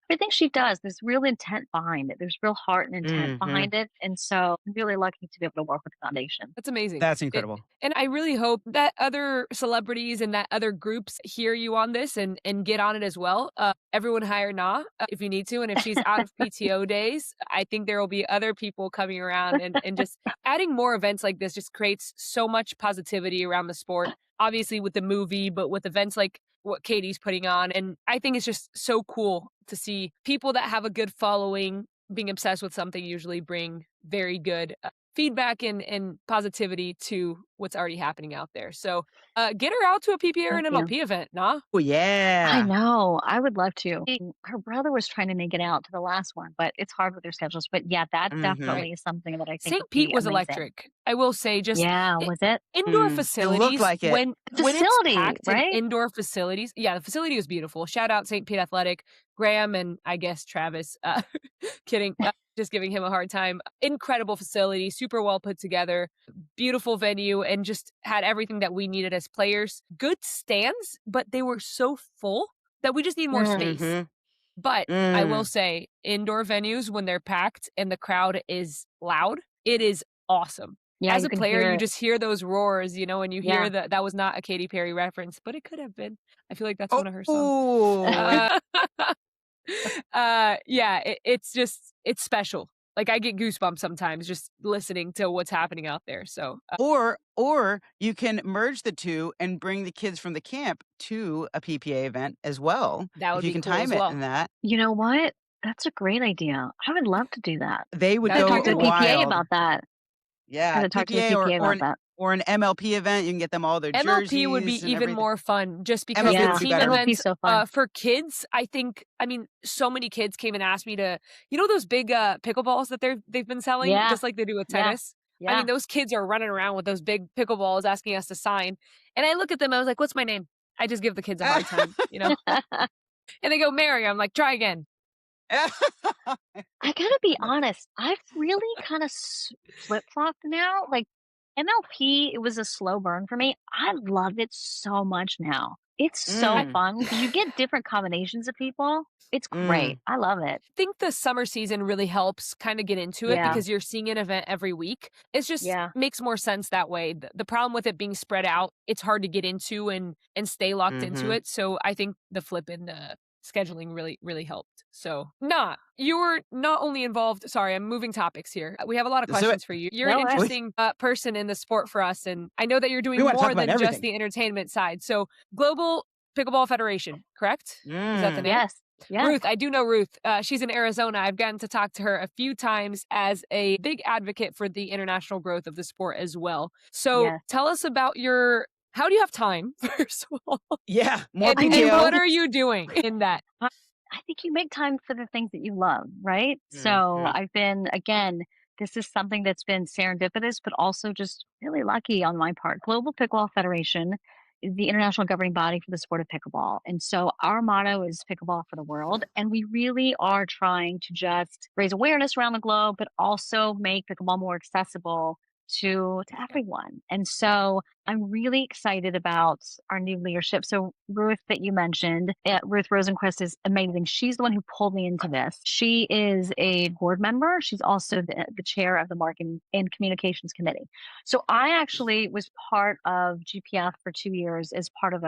everything she does, there's real intent behind it. There's real heart and intent Mhm. behind it. And so I'm really lucky to be able to work with the foundation. That's amazing. That's incredible. And I really hope that other celebrities and that other groups hear you on this and get on it as well. Everyone hire Na if you need to. And if she's out of PTO days, I think there will be other people coming around and just adding more events like this just creates so much positivity around the sport. Obviously with the movie, but with events like what Katie's putting on. And I think it's just so cool to see people that have a good following being obsessed with something usually bring very good feedback and positivity to what's already happening out there. So get her out to a PPA or Thank an you. MLP event, nah? Oh I yeah. know. I would love to. Her brother was trying to make it out to the last one, but it's hard with their schedules. But yeah, that Mhm. definitely is something that I think St. would Pete be was amazing. electric. I will say just Yeah, was it? indoor It looked facilities like it. when it's Facility, packed in right? indoor facilities. Yeah, the facility was beautiful. Shout out St. Pete Athletic, Graham, and I guess Travis. Kidding. Just giving him a hard time. Incredible facility, super well put together, beautiful venue, and just had everything that we needed as players. Good stands, but they were so full that we just need more Mm, space. Mhm. But I will Mm. say, indoor venues, when they're packed and the crowd is loud, it is awesome. yeah, As you a can player, hear you it. just hear those roars, and you Yeah. hear that was not a Katy Perry reference, but it could have been. I feel like that's one of her songs. Oh. Yeah, it's special. Like I get goosebumps sometimes just listening to what's happening out there. So Or you can merge the two and bring the kids from the camp to a PPA event as well, that if would you be can cool time as it well. in that. You know what? That's a great idea. I would love to do that. They would I gotta That'd be talk go to the cool. PPA wild. about that. I Yeah, gotta talk to the PPA PPA about that. or an MLP event, you can get them all their MLP would be jerseys and even everything. more fun just because MLP the would Yeah, be team better. MLP is events so fun. for kids, I mean, so many kids came and asked me to, those big pickleballs that they've been selling, Yeah, just like they do with yeah, tennis. I yeah. mean, those kids are running around with those big pickleballs asking us to sign. And I look at them, I was like, what's my name? I just give the kids a hard time, And they go, Mary. I'm like, try again. I gotta be honest, I've really kind of flip-flopped now. Like MLP, it was a slow burn for me. I love it so much now. It's so Mm, fun because you get different combinations of people. It's great. mm, I love it. Think the summer season really helps kind of get into it Yeah, because you're seeing an event every week. It's just yeah. makes more sense that way. The problem with it being spread out, it's hard to get into and stay locked into mhm. it. So I think the flip in the scheduling really helped. So you were not only involved. Sorry, I'm moving topics here. We have a lot of Let's do it. questions for you. You're an No, We interesting person in the sport for us, and I know that you're we doing wanna talk more about than just everything. the entertainment side. So Global Pickleball Federation, correct? Is that the Mm, name? yes, yes, Ruth, I do know Ruth. She's in Arizona. I've gotten to talk to her a few times as a big advocate for the international growth of the sport as well. So yes. tell us about how do you have time, first of all? yeah, more I And mean, what PTO. are you doing in that? I think you make time for the things that you love, right? So Mhm, I've been, again, this is something that's been serendipitous, but also just really lucky on my part. Global Pickleball Federation is the international governing body for the sport of pickleball. And so our motto is pickleball for the world. And we really are trying to just raise awareness around the globe, but also make pickleball more accessible to everyone. And so I'm really excited about our new leadership. So Ruth that you mentioned, Ruth Rosenquist is amazing. She's the one who pulled me into this. She is a board member. She's also the chair of the Marketing and Communications Committee. So I actually was part of GPF for 2 years as part of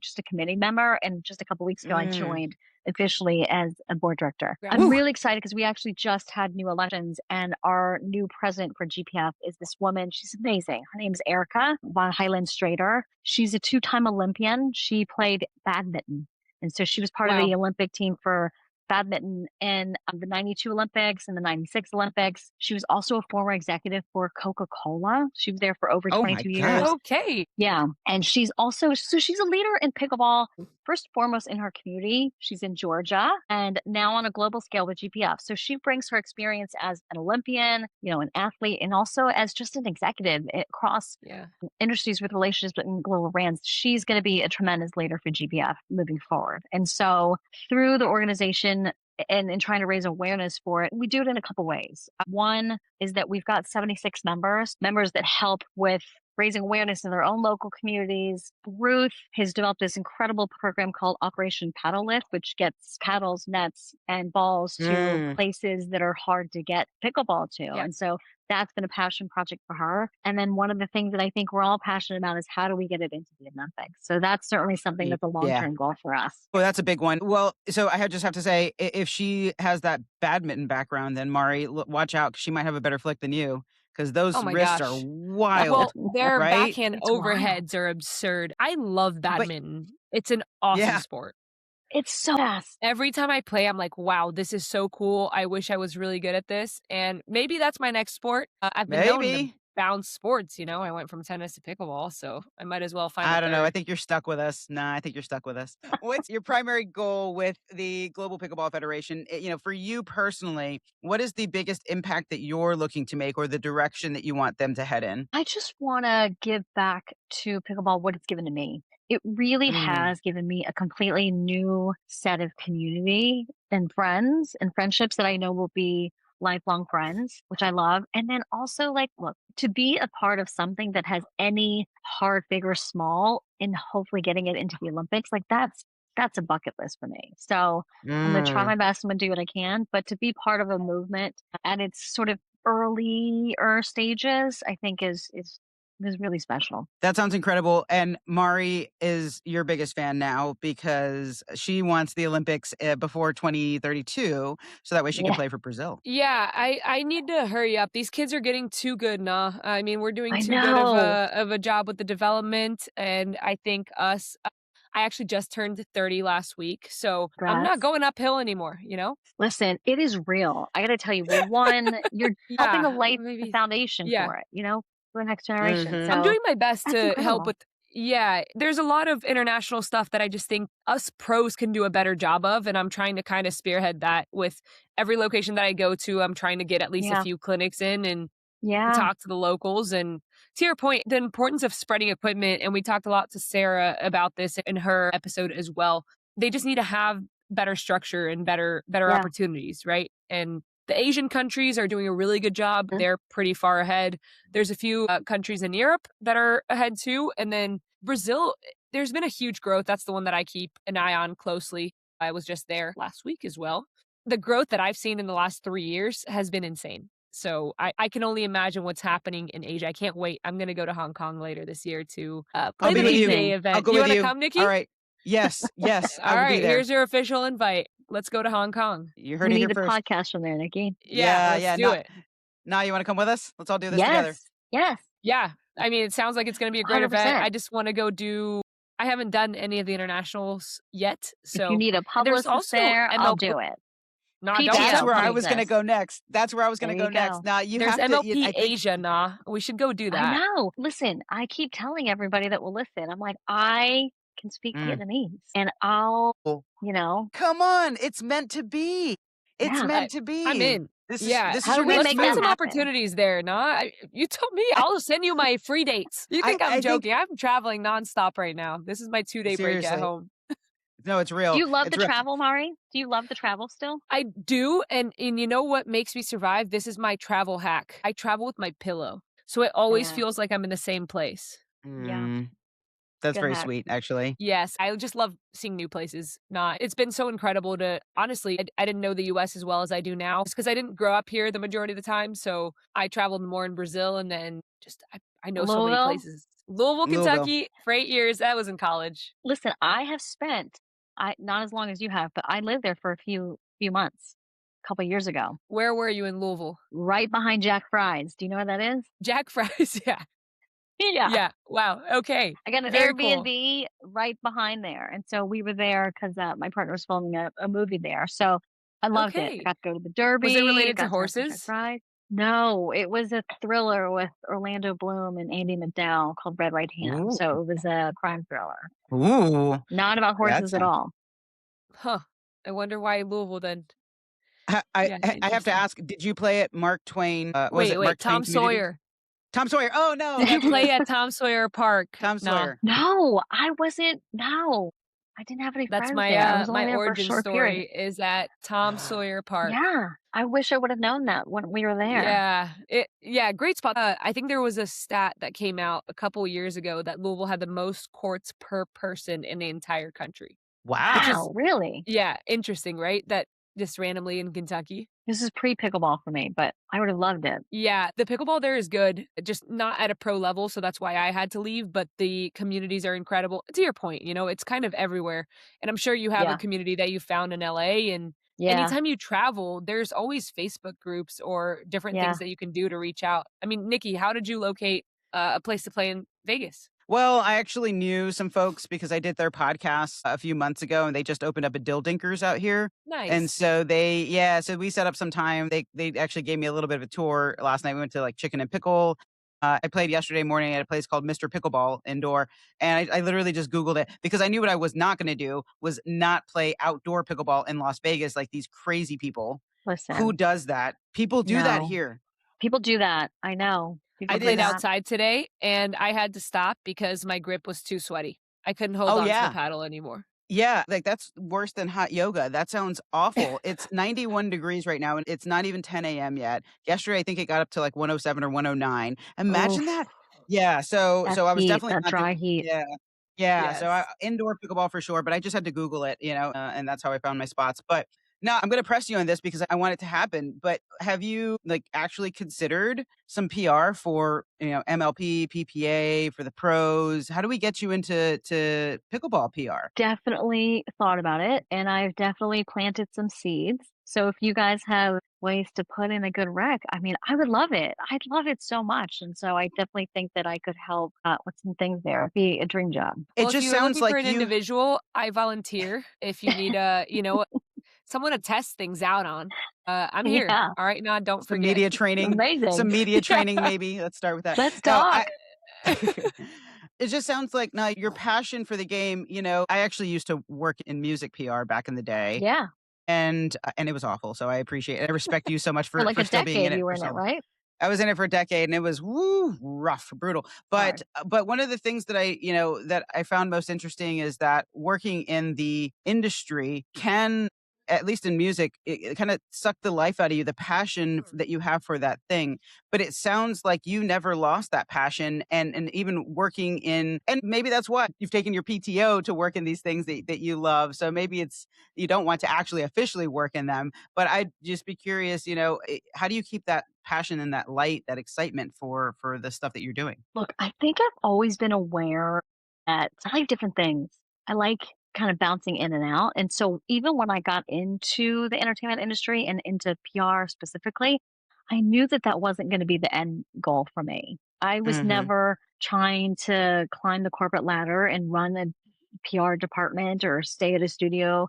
just a committee member. And just a couple weeks ago, I mm. joined officially as a board director. I'm Congrats. Woo! really excited because we actually just had new elections and our new president for GPF is this woman. She's amazing. Her name's Erica von Highland Strader. She's a two-time Olympian. She played badminton. And so she was part of Wow. the Olympic team for badminton in the 92 Olympics and the 96 Olympics. She was also a former executive for Coca-Cola. She was there for over Oh my 22 years. god. Okay. Yeah. And she's also, so she's a leader in pickleball, first and foremost in her community. She's in Georgia and now on a global scale with GPF. So she brings her experience as an Olympian, an athlete, and also as just an executive across Yeah. industries with relationships and global brands. She's going to be a tremendous leader for GPF moving forward. And so through the organization, and in trying to raise awareness for it, we do it in a couple ways. One is that we've got 76 members that help with raising awareness in their own local communities. Ruth has developed this incredible program called Operation Paddle Lift, which gets paddles, nets, and balls to Mm. places that are hard to get pickleball to. Yeah. And so that's been a passion project for her. And then one of the things that I think we're all passionate about is how do we get it into the Olympics? So that's certainly something that's a Yeah. long-term goal for us. Well, that's a big one. Well, so just have to say, if she has that badminton background, then Mari, watch out, 'cause she might have a better flick than you, because Oh those my wrists are gosh. wild, Well, their right? backhand It's wild. overheads are absurd. I love But badminton. It's an awesome yeah, sport. It's so fast. Every time I play, I'm like, wow, this is so cool. I wish I was really good at this. And maybe that's my next sport. I've been known to maybe. bounce sports. I went from tennis to pickleball, so I might as well find a I don't know. I third. think you're stuck with us. Nah, I think you're stuck with us. What's your primary goal with the Global Pickleball Federation? For you personally, what is the biggest impact that you're looking to make or the direction that you want them to head in? I just want to give back to pickleball what it's given to me. It really Mm, has given me a completely new set of community and friends and friendships that I know will be lifelong friends, which I love. And then also, like, look, to be a part of something that has any hard, big, or small, and hopefully getting it into the Olympics, like that's a bucket list for me. So I'm going to try mm. my best. I'm going to do what I can, but to be part of a movement at its sort of earlier stages, I think is It was really special. That sounds incredible. And Mari is your biggest fan now because she wants the Olympics before 2032, so that way she can Yeah, play for Brazil. Yeah, I need to hurry up. These kids are getting too good, nah. I mean, we're doing I too good of know. a job with the development, and I think us. I actually just turned 30 last week, so I'm not Congrats. going uphill anymore. You know? Listen, it is real. I got to tell you, well, one, you're helping to Yeah, lay the maybe. foundation Yeah. for it, for the next generation. Hmm. I'm So doing my best that's to help incredible. with. Yeah, there's a lot of international stuff that I just think us pros can do a better job of, and I'm trying to kind of spearhead that with every location that I go to. I'm trying to get at least a Yeah. few clinics in and Yeah. talk to the locals. And to your point, the importance of spreading equipment, and we talked a lot to Sarah about this in her episode as well. They just need to have better structure and better Yeah. opportunities, right? And the Asian countries are doing a really good job. They're pretty far ahead. There's a few countries in Europe that are ahead too. And then Brazil, there's been a huge growth. That's the one that I keep an eye on closely. I was just there last week as well. The growth that I've seen in the last 3 years has been insane. So I can only imagine what's happening in Asia. I can't wait. I'm going to go to Hong Kong later this year to I'll play be the with you. PGA Amazing. I'll event. go You with want to you. come, Nikki? All right. Yes, yes, I All will be right, there. here's your official invite. Let's go to Hong Kong. You heard We it need here the first. podcast from there, Nikki. Yeah, Yeah, let's yeah. do it. Now you want to come with us? Let's all do this together. Yes. Yeah. I mean, it sounds like it's going to be a great event. 100%. I just want to go do. I haven't done any of the internationals yet. If you So need a and there's publicist also there, I'll MLP. do it. No, don't PTO, That's tell where I me. was going to publicist. go next. That's where I was going There to you go next. go. Now you There's have to. MLP I think Asia, nah. We should go do I that. know. Listen, I keep telling everybody that will listen, I'm like, I can speak Mm. Vietnamese and I'll, Oh, you know, come on, it's meant to be. It's yeah. meant to I'm be. in. This is Yeah. this How is do your we Let's next make find that move. some happen? opportunities there, nah. You told me I'll send you my free dates. You think I'm I think joking? I'm traveling nonstop right now. This is my 2-day break at seriously. home. No, it's Do real. you love It's the real. travel, Mari? Do you love the travel still? I do, and you know what makes me survive? This is my travel hack. I travel with my pillow, so it always Yeah. feels like I'm in the same place. Yeah. Mm, that's Good very hack. sweet, actually. Yes, I just love seeing new places. Not, it's been so incredible to honestly. I didn't know the U.S. as well as I do now, just because I didn't grow up here the majority of the time. So I traveled more in Brazil, and then just I know so many Louisville? places. Louisville, Louisville. Kentucky, for 8 years. That was in college. Listen, I have spent not as long as you have, but I lived there for a few months, a couple years ago, Where were you in Louisville? right behind Jack Fry's. Do you know where that is? Jack Fry's. Yeah, Yeah. yeah. Wow. Okay. I got an Very cool. Airbnb right behind there. And so we were there because my partner was filming a movie there. So I loved it. I Okay. got to go to the Derby. Was it related to got have some Jack horses? Fry's. No, it was a thriller with Orlando Bloom and Andy McDowell called Red Right Hand. Ooh. So it was a crime thriller. Ooh. Not about horses at sounds- all. Huh. I wonder why Louisville then. I Yeah, I have to interesting. ask, did you play at Mark Twain? Was Wait, it wait. Mark Tom Twain Community? Sawyer. Tom Sawyer. Oh no. Did you that's play right. at Tom Sawyer Park? Tom Nah. Sawyer? No, I wasn't. No, I didn't have any That's friends my there. I was only my there for a origin short story period. is at Tom Sawyer Park. Yeah, I wish I would have known that when we were there. Yeah, great spot. I think there was a stat that came out a couple years ago that Louisville had the most courts per person in the entire country. Wow. Wow, really? Yeah, interesting, right? That just randomly in Kentucky. This is pre-pickleball for me, but I would have loved it. Yeah, the pickleball there is good, just not at a pro level, so that's why I had to leave, but the communities are incredible. To your point, it's kind of everywhere. And I'm sure you have Yeah. a community that you found in LA, and Yeah, anytime you travel, there's always Facebook groups or different yeah. things that you can do to reach out. I mean, Nikki, how did you locate a place to play in Vegas? Well, I actually knew some folks because I did their podcast a few months ago, and they just opened up a Dill Dinkers out here. And Nice. so so we set up some time. They actually gave me a little bit of a tour last night. We went to like Chicken and Pickle. I played yesterday morning at a place called Mr. Pickleball indoor, and I literally just Googled it because I knew what I was not going to do was not play outdoor pickleball in Las Vegas like these crazy people. Who Listen, does that? People do that no. here. People do that. I know. People I do played is- that. outside today, and I had to stop because my grip was too sweaty. I couldn't hold Oh, on to yeah. the paddle anymore. Yeah, like that's worse than hot yoga. That sounds awful. It's 91 degrees right now, and it's not even 10 a.m. yet. Yesterday, I think it got up to like 107 or 109. Imagine Oof, that. Yeah, so that I was heat, definitely that not dry heat. yeah. Yeah, so Yes. indoor pickleball for sure, but I just had to Google it, and that's how I found my spots. But Now, I'm going to press you on this because I want it to happen, but have you like actually considered some PR for, MLP, PPA, for the pros? How do we get you into pickleball PR? Definitely thought about it, and I've definitely planted some seeds. So if you guys have ways to put in a good rec, I mean, I would love it. I'd love it so much. And so I definitely think that I could help with some things there. It'd be a dream job. It Well, if just you're sounds looking for like an individual, I volunteer. If you need someone to test things out on, I'm here. Yeah, All right, now don't some forget. media training, amazing. Yeah. maybe. Let's start with that. Let's No, talk. it just sounds like now your passion for the game, I actually used to work in music PR back in the day Yeah, and it was awful. So I appreciate it. I respect you so much for for like for a still being in decade it you were for in it, so. right? I was in it for a decade and it was rough, brutal. Hard. But one of the things that I found most interesting is that working in the industry can, at least in music, it kind of suck the life out of you, the passion that you have for that thing. But it sounds like you never lost that passion and even working in, and maybe that's why you've taken your PTO to work in these things that you love. So maybe it's, you don't want to actually officially work in them, but I'd just be curious, how do you keep that passion and that light, that excitement for the stuff that you're doing? Look, I think I've always been aware that I like different things. I like kind of bouncing in and out. And so even when I got into the entertainment industry and into PR specifically, I knew that that wasn't going to be the end goal for me. I was Mhm. never trying to climb the corporate ladder and run a PR department or stay at a studio.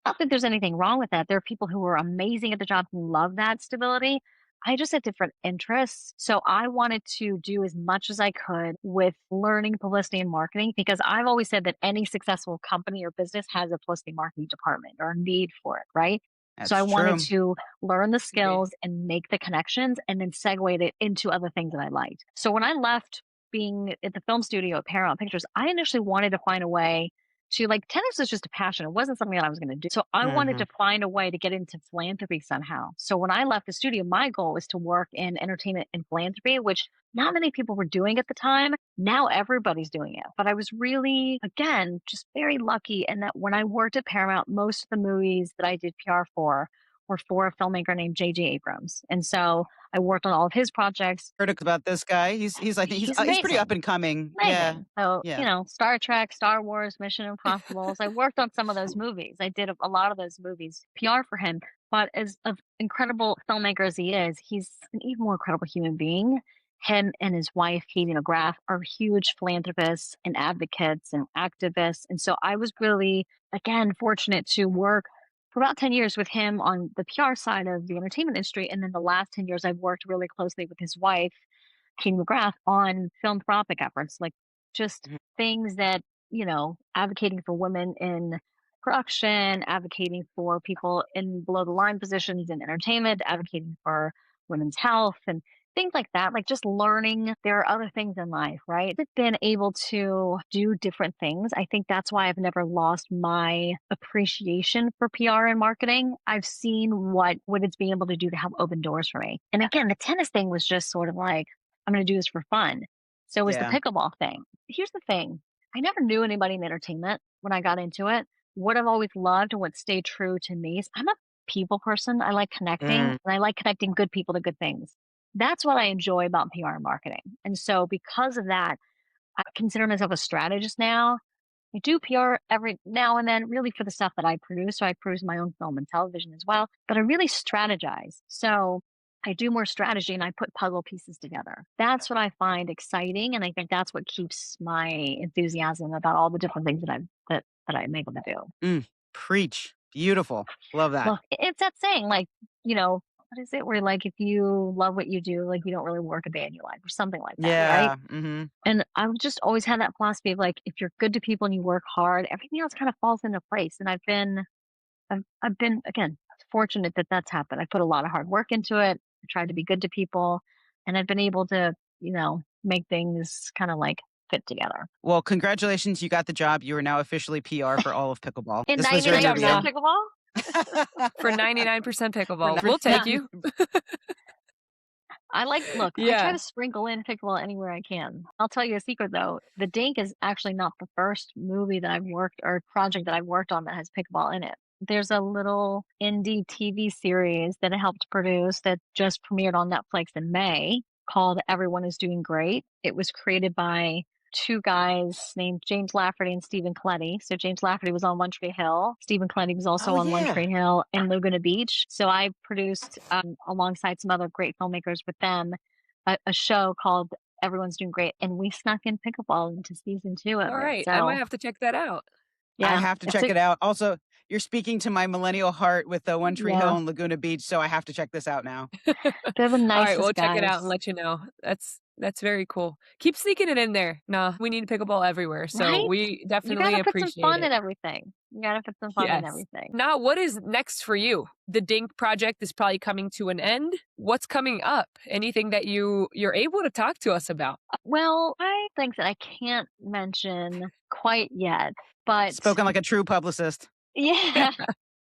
Not that there's anything wrong with that. There are people who are amazing at the job who love that stability. I just had different interests. So I wanted to do as much as I could with learning publicity and marketing because I've always said that any successful company or business has a publicity marketing department or a need for it, right? So I That's wanted true. to learn the Agreed. skills and make the connections and then segue it into other things that I liked. So when I left being at the film studio at Paramount Pictures, I initially wanted to find a way to like tennis was just a passion. It wasn't something that I was going to do. So I wanted Mhm. to find a way to get into philanthropy somehow. So when I left the studio, my goal was to work in entertainment and philanthropy, which not many people were doing at the time. Now everybody's doing it. But I was really, again, just very lucky in that when I worked at Paramount, most of the movies that I did PR for were for a filmmaker named J.J. Abrams. And so I worked on all of his projects. Heard about this guy. He's I think He's he's pretty up amazing. and coming. Yeah. Amazing. So, Yeah. Star Trek, Star Wars, Mission Impossibles. I worked on some of those movies. I did a lot of those movies, PR for him. But as an incredible filmmaker as he is, he's an even more incredible human being. Him and his wife, Katy are huge philanthropists and advocates and activists. And so I was really, again, fortunate to work for about 10 years with him on the PR side of the entertainment industry. And then the last 10 years, I've worked really closely with his wife Katy on philanthropic efforts, like just Mhm. things that, advocating for women in production, advocating for people in below the line positions in entertainment, advocating for women's health and things like that. Like just learning there are other things in life, right? I've been able to do different things. I think that's why I've never lost my appreciation for PR and marketing. I've seen what it's been able to do to help open doors for me. And again, the tennis thing was just sort of like, I'm going to do this for fun. So was the Yeah. pickleball thing. Here's the thing. I never knew anybody in entertainment when I got into it. What I've always loved and what stayed true to me is I'm a people person. I like connecting Mm. and I like connecting good people to good things. That's what I enjoy about PR and marketing. And so because of that, I consider myself a strategist now. I do PR every now and then, really for the stuff that I produce. So I produce my own film and television as well, but I really strategize. So I do more strategy and I put puzzle pieces together. That's what I find exciting. And I think that's what keeps my enthusiasm about all the different things that I'm able to do. Mm. Preach. Beautiful. Love that. Look, it's that saying, like, what is it? Where like if you love what you do, like you don't really work a day in your life or something like that, right? Yeah. Mhm. And I've just always had that philosophy of like, if you're good to people and you work hard, everything else kind of falls into place. And I've been again fortunate that that's happened. I put a lot of hard work into it. I tried to be good to people, and I've been able to, make things kind of like fit together. Well, congratulations, you got the job. You are now officially PR for all of pickleball. In This was your Good job, 99% interview. Sam. pickleball, For 99% For pickleball. ni We'll take you. I try Yeah. to sprinkle in pickleball anywhere I can. I'll tell you a secret though. The Dink is actually not the first movie that I've worked or project that I've worked on that has pickleball in it. There's a little indie TV series that I helped produce that just premiered on Netflix in May called Everyone is Doing Great. It was created by two guys named James Lafferty and Stephen Coletti. So James Lafferty was on One Tree Hill. Stephen Coletti was also Oh, on One yeah. Tree Hill and Laguna Beach. So I produced, alongside some other great filmmakers with them, a show called Everyone's Doing Great. And we snuck in pickleball into season 2 of All it. right. I might So have to check that out. I yeah, have to it's check a, it out. Also, you're speaking to my millennial heart with the One Tree yeah, Hill and Laguna Beach, so I have to check this out now. they're the All right, we'll nicest check it out and guys, let you know. That's very cool. Keep sneaking it in there. No, we need pickleball everywhere. So right? we You definitely gotta put some appreciate fun it. in everything. You gotta put some fun in Yes. everything. Now, what is next for you? The Dink project is probably coming to an end. What's coming up? Anything that you're able to talk to us about? Well, I think that I can't mention quite yet, but Spoken like a true publicist. yeah.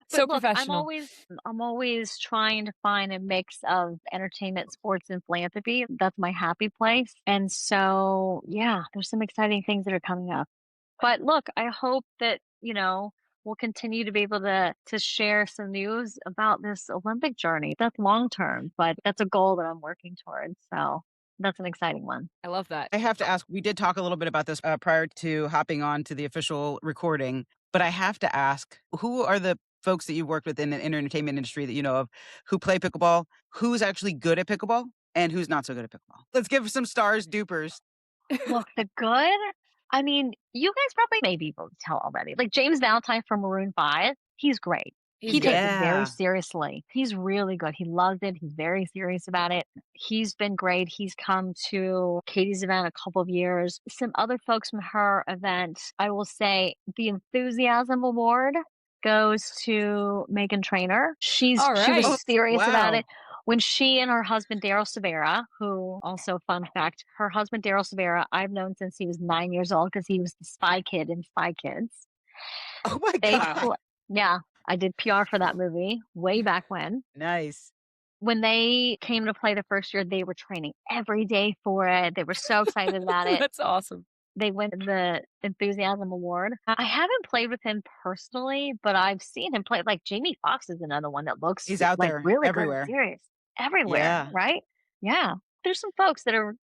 So But look, I'm professional. always I'm always trying to find a mix of entertainment, sports, and philanthropy. That's my happy place. And so, yeah, there's some exciting things that are coming up. But look, I hope that, we'll continue to be able to share some news about this Olympic journey. That's long term, but that's a goal that I'm working towards. So that's an exciting one. I love that. I have to ask, we did talk a little bit about this prior to hopping on to the official recording, but I have to ask, who are the folks that you worked with in the entertainment industry that you know of who play pickleball? Who's actually good at pickleball and who's not so good at pickleball? Let's give some stars, dupers. Look, the good, I mean, you guys probably may be able to tell already. Like James Valentine from Maroon 5, he's great. He's He good. takes it very Yeah. seriously. He's really good. He loves it. He's very serious about it. He's been great. He's come to Katie's event a couple of years. Some other folks from her event, I will say the Enthusiasm Award goes to Megan Trainor. She All was right. serious about Wow. it. When she and her husband Daryl Severa, who also fun fact, her husband Daryl Severa, I've known since he was 9 years old because he was the spy kid in Spy Kids. Oh my They, God. yeah, I did PR for that movie way back when. Nice. When they came to play the first year, they were training every day for it. They were so excited about it. That's awesome. They won the Enthusiasm Award. I haven't played with him personally, but I've seen him play. Like Jamie Foxx is another one that looks He's out like there really good and everywhere. serious everywhere, Yeah. right? Yeah. There's some folks that are,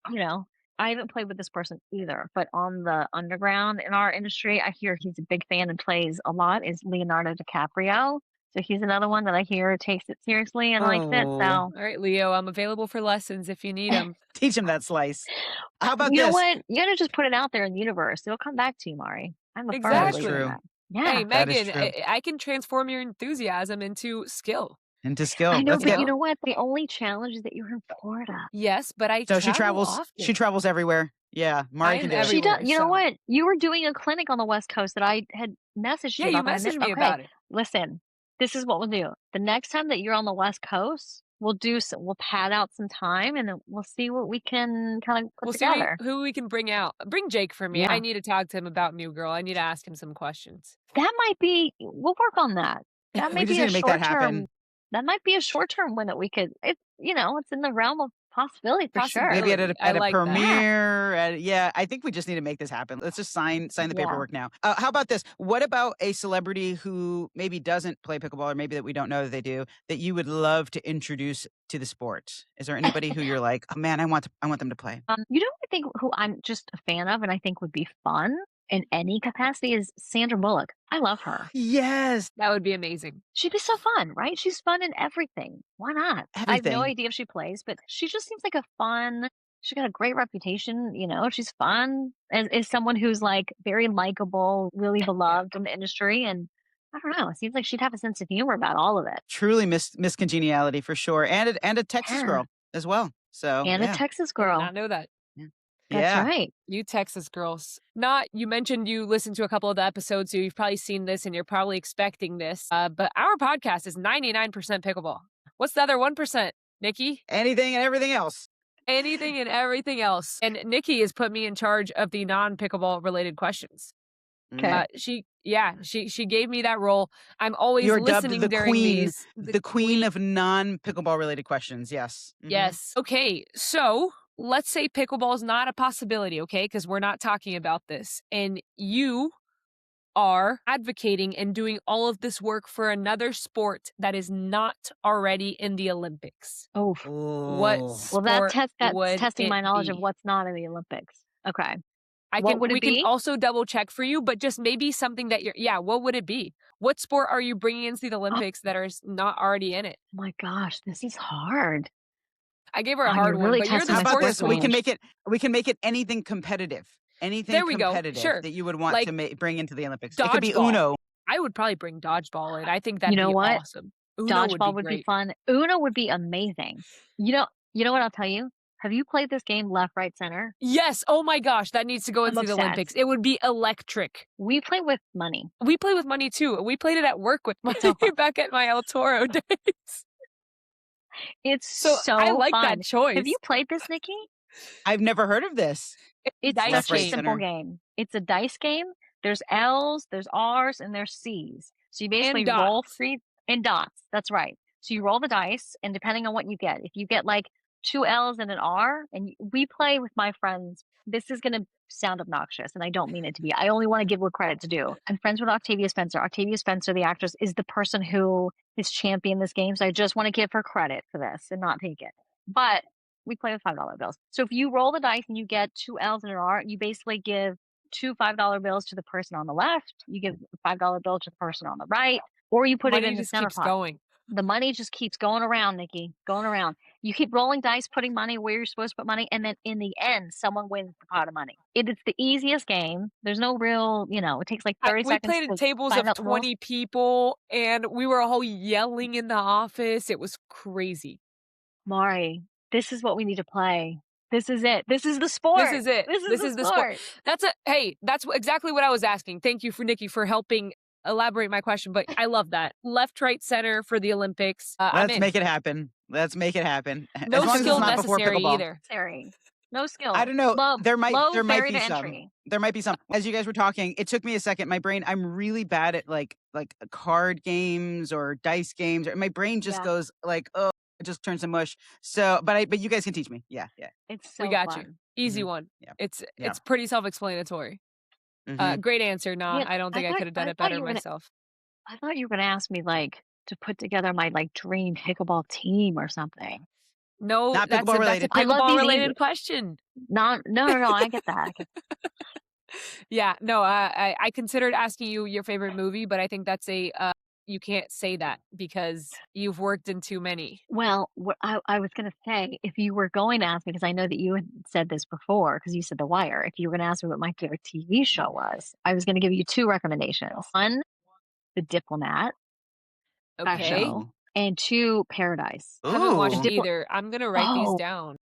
I haven't played with this person either, but on the underground in our industry, I hear he's a big fan and plays a lot is Leonardo DiCaprio. So he's another one that I hear takes it seriously and likes it. Oh, So All right, Leo, I'm available for lessons if you need them. teach him that slice. How about you know this? what? You gotta just put it out there in the universe. It'll come back to you, Mari. I'm a firm That is believer in true. that. Yeah. Hey, That is Megan, true. I can transform your enthusiasm into skill. Into I skill. know, Let's but get. you know what? The only challenge is that you're in Florida. Yes, but I So travel she travels. often. She travels everywhere. Yeah, Mari I'm can do it. She does. everywhere, You know so- what? You were doing a clinic on the West Coast that I had messaged Yeah, you you about. that I messaged me okay, about it. listen, this is what we'll do. The next time that you're on the West Coast, we'll pad out some time and then we'll see what we can kind of put We'll see together. who we can bring out. Bring Jake for me. Yeah. I need to talk to him about New Girl. I need to ask him some questions. That might be. We'll work on that. That may We just be need a to make that short term. happen. That might be a short term one that we could. It's in the realm of possibility for sure. Maybe at I a like that. premiere. Yeah, I think we just need to make this happen. Let's just sign the Yeah. paperwork now. How about this? What about a celebrity who maybe doesn't play pickleball or maybe that we don't know that they do that you would love to introduce to the sport? Is there anybody who you're like, oh man, I want them to play? I think who I'm just a fan of and I think would be fun in any capacity is Sandra Bullock. I love her. Yes, That would be amazing. She'd be so fun, right? She's fun in everything. Why not? I have no everything. idea if she plays, but she just seems like a fun. She's got a great reputation. She's fun and is someone who's like very likable, really beloved in the industry. And I don't know. It seems like she'd have a sense of humor about all of it. Truly miss congeniality for sure, and a Texas Yeah. girl as well. So And yeah. a Texas I did girl. not know that. That's Yeah. right. You Texas girls. You mentioned you listened to a couple of the episodes, so you've probably seen this and you're probably expecting this. But our podcast is 99% pickleball. What's the other 1%, Nikki? Anything and everything else. Anything and everything else. And Nikki has put me in charge of the non-pickleball related questions. Okay. She gave me that role. I'm always You're dubbed listening the during queen, these. the queen of non-pickleball related questions. Yes. Mhm. Yes. Okay. So let's say pickleball is not a possibility, okay? Because we're not talking about this. And you are advocating and doing all of this work for another sport that is not already in the Olympics. Oh, What Ooh. well, that's sport would testing it my knowledge of be? what's not in the Olympics. Okay. I What can would it we can be? also double check for you, but just maybe something that what would it be? What sport are you bringing into the Oh Olympics that are not already in it? my gosh, this is hard. I gave her a Oh, hard you're one, really but you're testing the How my about sports sports this? We can queen. knowledge. make it anything competitive. Anything There we go. competitive Sure. that you would want Like to bring into the Olympics. It could be dodgeball. Uno. I would probably bring dodgeball in. I think You that'd know be what? awesome. Uno would be Dodgeball would be great. fun. Uno would be amazing. You know what I'll tell you? Have you played this game left, right, center? Yes. Oh my gosh, that needs to go I'm into the Olympics. obsessed. It would be electric. We play with money. We play with money too. We played it at work with It's so money fun. back at my El Toro days. It's So so I like fun. that Have choice. you played this, Nikki? I've never heard of this. It's Dice Left, such a right, game. simple center. game. It's a dice game. There's L's, there's R's, and there's C's. So you basically And roll dots. 3 and dots. That's right. So you roll the dice, and depending on what you get, if you get like 2 L's and an R, and we play with my friends. This is going to sound obnoxious, and I don't mean it to be. I only want to give what credit's due. I'm friends with Octavia Spencer. Octavia Spencer, the actress, is the person who is championing this game. So I just want to give her credit for this and not take it. But we play with $5 bills. So if you roll the dice and you get 2 L's and an R, you basically give 2 $5 bills to the person on the left. You give a $5 bill to the person on the right, or you put it Money in the just center keeps pot. going. The money just keeps going around, Nikki, going around. You keep rolling dice, putting money where you're supposed to put money, and then in the end, someone wins the pot of money. It is the easiest game. There's no real, it takes like 30 We seconds played in to tables find of out the rules. 20 people, and we were all yelling in the office. It was crazy. Mari, this is what we need to play. This is it. This is the sport. This is it. This is the sport. That's exactly what I was asking. Thank you for Nikki for helping elaborate my question, but I love that. Left, right, center for the Olympics. Let's make it happen. Let's make it happen. No as long skill as it's not before necessary pickleball. either. No skill. I don't know. Low, there might barrier be to some. entry. There might be some. As you guys were talking, it took me a second. My brain, I'm really bad at like card games or dice games. My brain just goes like, oh, it just turns to mush. So, but you guys can teach me. Yeah. It's so We got fun. you. Easy one. Yeah. It's pretty self-explanatory. Mhm. Great answer. No, Yeah, I don't think I could have done it better myself. I thought you were gonna ask me like to put together my like dream pickleball team or something. No, Not that's pickleball a related. I love pickleball these related easy- question. No, I get that. Yeah, no, I considered asking you your favorite movie, but I think that's you can't say that because you've worked in too many. Well, what I was gonna say, if you were going to ask me, because I know that you had said this before, because you said The Wire. If you were gonna ask me what my favorite TV show was, I was gonna give you 2 recommendations. 1, The Diplomat, that Okay. show, and 2, Paradise. Haven't watched Ooh. either. I'm gonna write these Oh. down.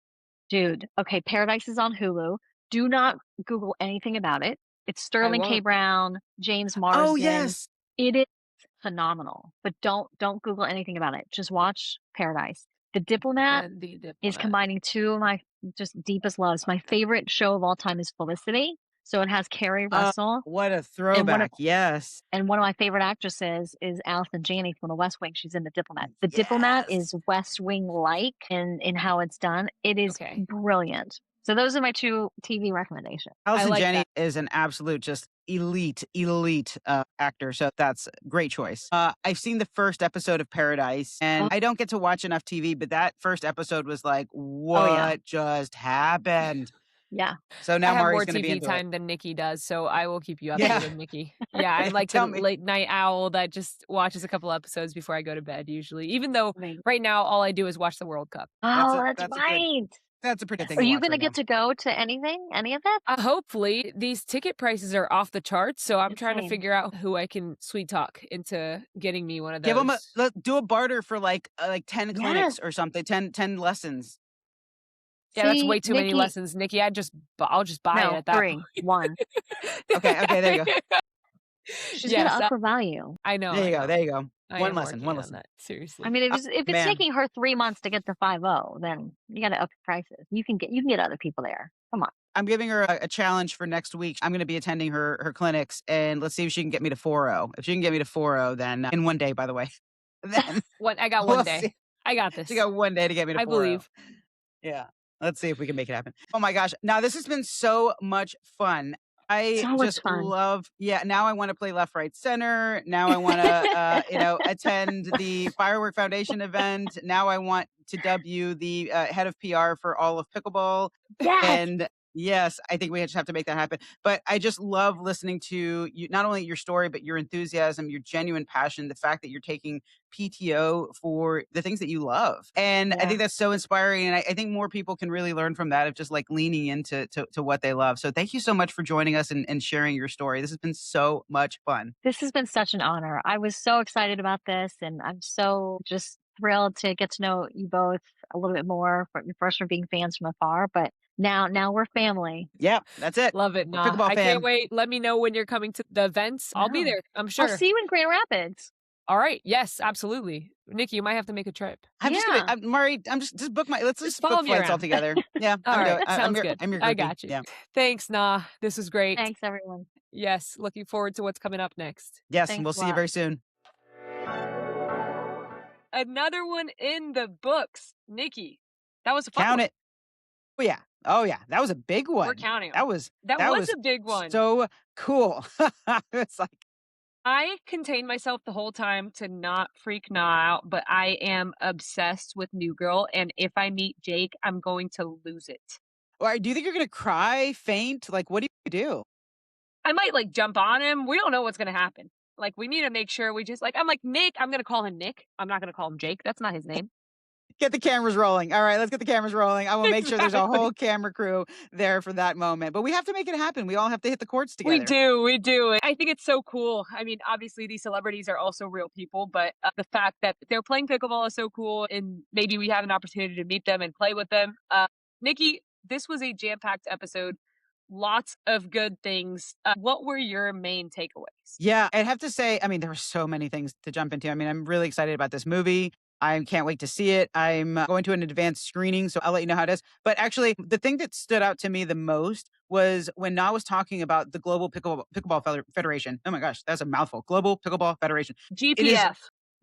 Dude, okay, Paradise is on Hulu. Do not Google anything about it. It's Sterling K. won't. Brown, James Marsden. Oh yes. It is phenomenal. But don't Google anything about it. Just watch Paradise. The Diplomat And the is Diplomat. combining 2 of my just deepest loves. My favorite show of all time is Felicity. So it has Carrie Russell. What a throwback. Yes. And one of my favorite actresses is Allison Janney from The West Wing. She's in The Diplomat. The Diplomat is West Wing-like in how it's done. It is brilliant. So those are my 2 TV recommendations. Allison Janney is an absolute just elite actor. So that's a great choice. I've seen the first episode of Paradise, and I don't get to watch enough TV, but that first episode was like, what just happened? Yeah. So now I have Mari's more going to be TV into time than Nikki does, so I will keep you updated, Yeah. Nikki. Yeah, I'm like the Tell me. late night owl that just watches a couple episodes before I go to bed usually. Even though right now all I do is watch the World Cup. Oh, That's that's a good- right. That's a pretty thing. Are to you watch going to right get to go to any of it? Hopefully, these ticket prices are off the charts, so I'm trying to Insane. figure out who I can sweet talk into getting me one of those. Give them do a barter for like 10 clinics or something, 10 lessons. Yeah, that's See, way too many Nikki- lessons, Nikki. I'll just buy it No, at that 3, point. 1. Okay, there you go. She's Yes, going to up her value. I know. There you go. There you go. I One am lesson. working One on lesson. that, seriously. I mean, if it's man. taking her 3 months to get to 5.0, then you got to up your prices. You can get other people there. Come on. I'm giving her a challenge for next week. I'm going to be attending her clinics, and let's see if she can get me to 4.0. If she can get me to 4.0, then in one day, by the way. Then I got we'll one day. see. I got this. She got one day to get me to 4.0. I believe. Yeah. Let's see if we can make it happen. Oh my gosh. Now, this has been so much fun. I So much just fun. love now I wanna play left, right, center. Now I wanna, attend the Firework Foundation event. Now I want to dub you the, head of PR for all of pickleball. Yes. And yes, I think we just have to make that happen. But I just love listening to you, not only your story, but your enthusiasm, your genuine passion, the fact that you're taking PTO for the things that you love. And I Yeah. think that's so inspiring. And I think more people can really learn from that of just like leaning into to what they love. So thank you so much for joining us and sharing your story. This has been so much fun. This has been such an honor. I was so excited about this, and I'm so just thrilled to get to know you both a little bit more, first from being fans from afar, but now we're family. Yeah, that's it. Love it, We're nah. pickleball I can't fam. wait. Let me know when you're coming to the events. I'll be No. there, I'm I'll sure. see you in Grand Rapids. All right. Yes, absolutely. Nikki, you might have to make a trip. Yeah. Murray, I'm just book let's Just just follow book me flights all around. together. Yeah, All I'm right. doing Sounds good. I'm your I groupie. got you. Yeah. Thanks, Nah. This was great. Thanks, everyone. Yes. Looking forward to what's coming up next. Yes, and Thanks we'll a see you lot. very soon. Another one in the books. Nikki, that was a fun Count one. it. Oh yeah. Oh yeah. That was a big We're one. counting them. That was That that was was a big one. so cool. It's like I contained myself the whole time to not freak Nah out, but I am obsessed with New Girl, and if I meet Jake, I'm going to lose it. or do you think you're gonna cry, faint? Like what do you do? I might like jump on him. We don't know what's gonna happen. Like we need to make sure we just like I'm like Nick. I'm gonna call him Nick. I'm not gonna call him Jake. That's not his name. Get the cameras rolling. All right, let's get the cameras rolling. I will make sure there's a Exactly. whole camera crew there for that moment. But we have to make it happen. We all have to hit the courts We together. do, we do. I think it's so cool. I mean, obviously these celebrities are also real people, but the fact that they're playing pickleball is so cool, and maybe we have an opportunity to meet them and play with them. Nikki, this was a jam-packed episode. Lots of good things. What were your main takeaways? Yeah, I'd have to say, I mean, there were so many things to jump into. I mean, I'm really excited about this movie. I can't wait to see it. I'm going to an advanced screening, so I'll let you know how it is. But actually, the thing that stood out to me the most was when Na was talking about the Global Pickleball Federation. Oh my gosh, that's a mouthful. Global Pickleball Federation. It is GPF.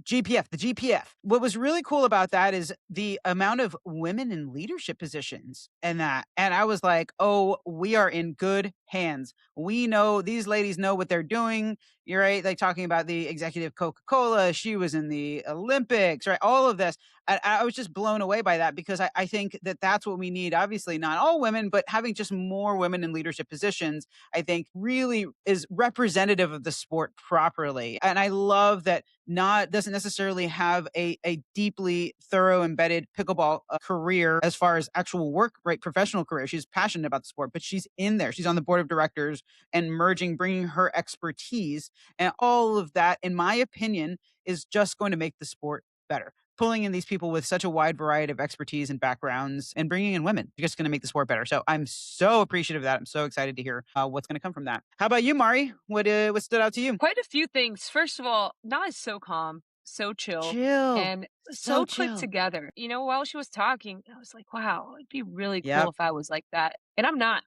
GPF, the GPF. What was really cool about that is the amount of women in leadership positions and that. And I was like, oh, we are in good hands. We know these ladies know what they're doing. You're right. Like talking about the executive Coca-Cola. She was in the Olympics, right? All of this. I was just blown away by that because I think that that's what we need. Obviously, not all women, but having just more women in leadership positions, I think really is representative of the sport properly. And I love that not doesn't necessarily have a deeply thorough embedded pickleball career as far as actual work, right? Professional career. She's passionate about the sport, but she's in there. She's on the board of directors and bringing her expertise and all of that, in my opinion, is just going to make the sport better. Pulling in these people with such a wide variety of expertise and backgrounds and bringing in women is just going to make the sport better. So I'm so appreciative of that. I'm so excited to hear what's going to come from that. How about you, Mari? What stood out to you? Quite a few things. First of all, Na is so calm, so chill, Chill. and So so put chill. together. While she was talking, I was like, wow, it'd be really cool Yep. if I was like that. And I'm not.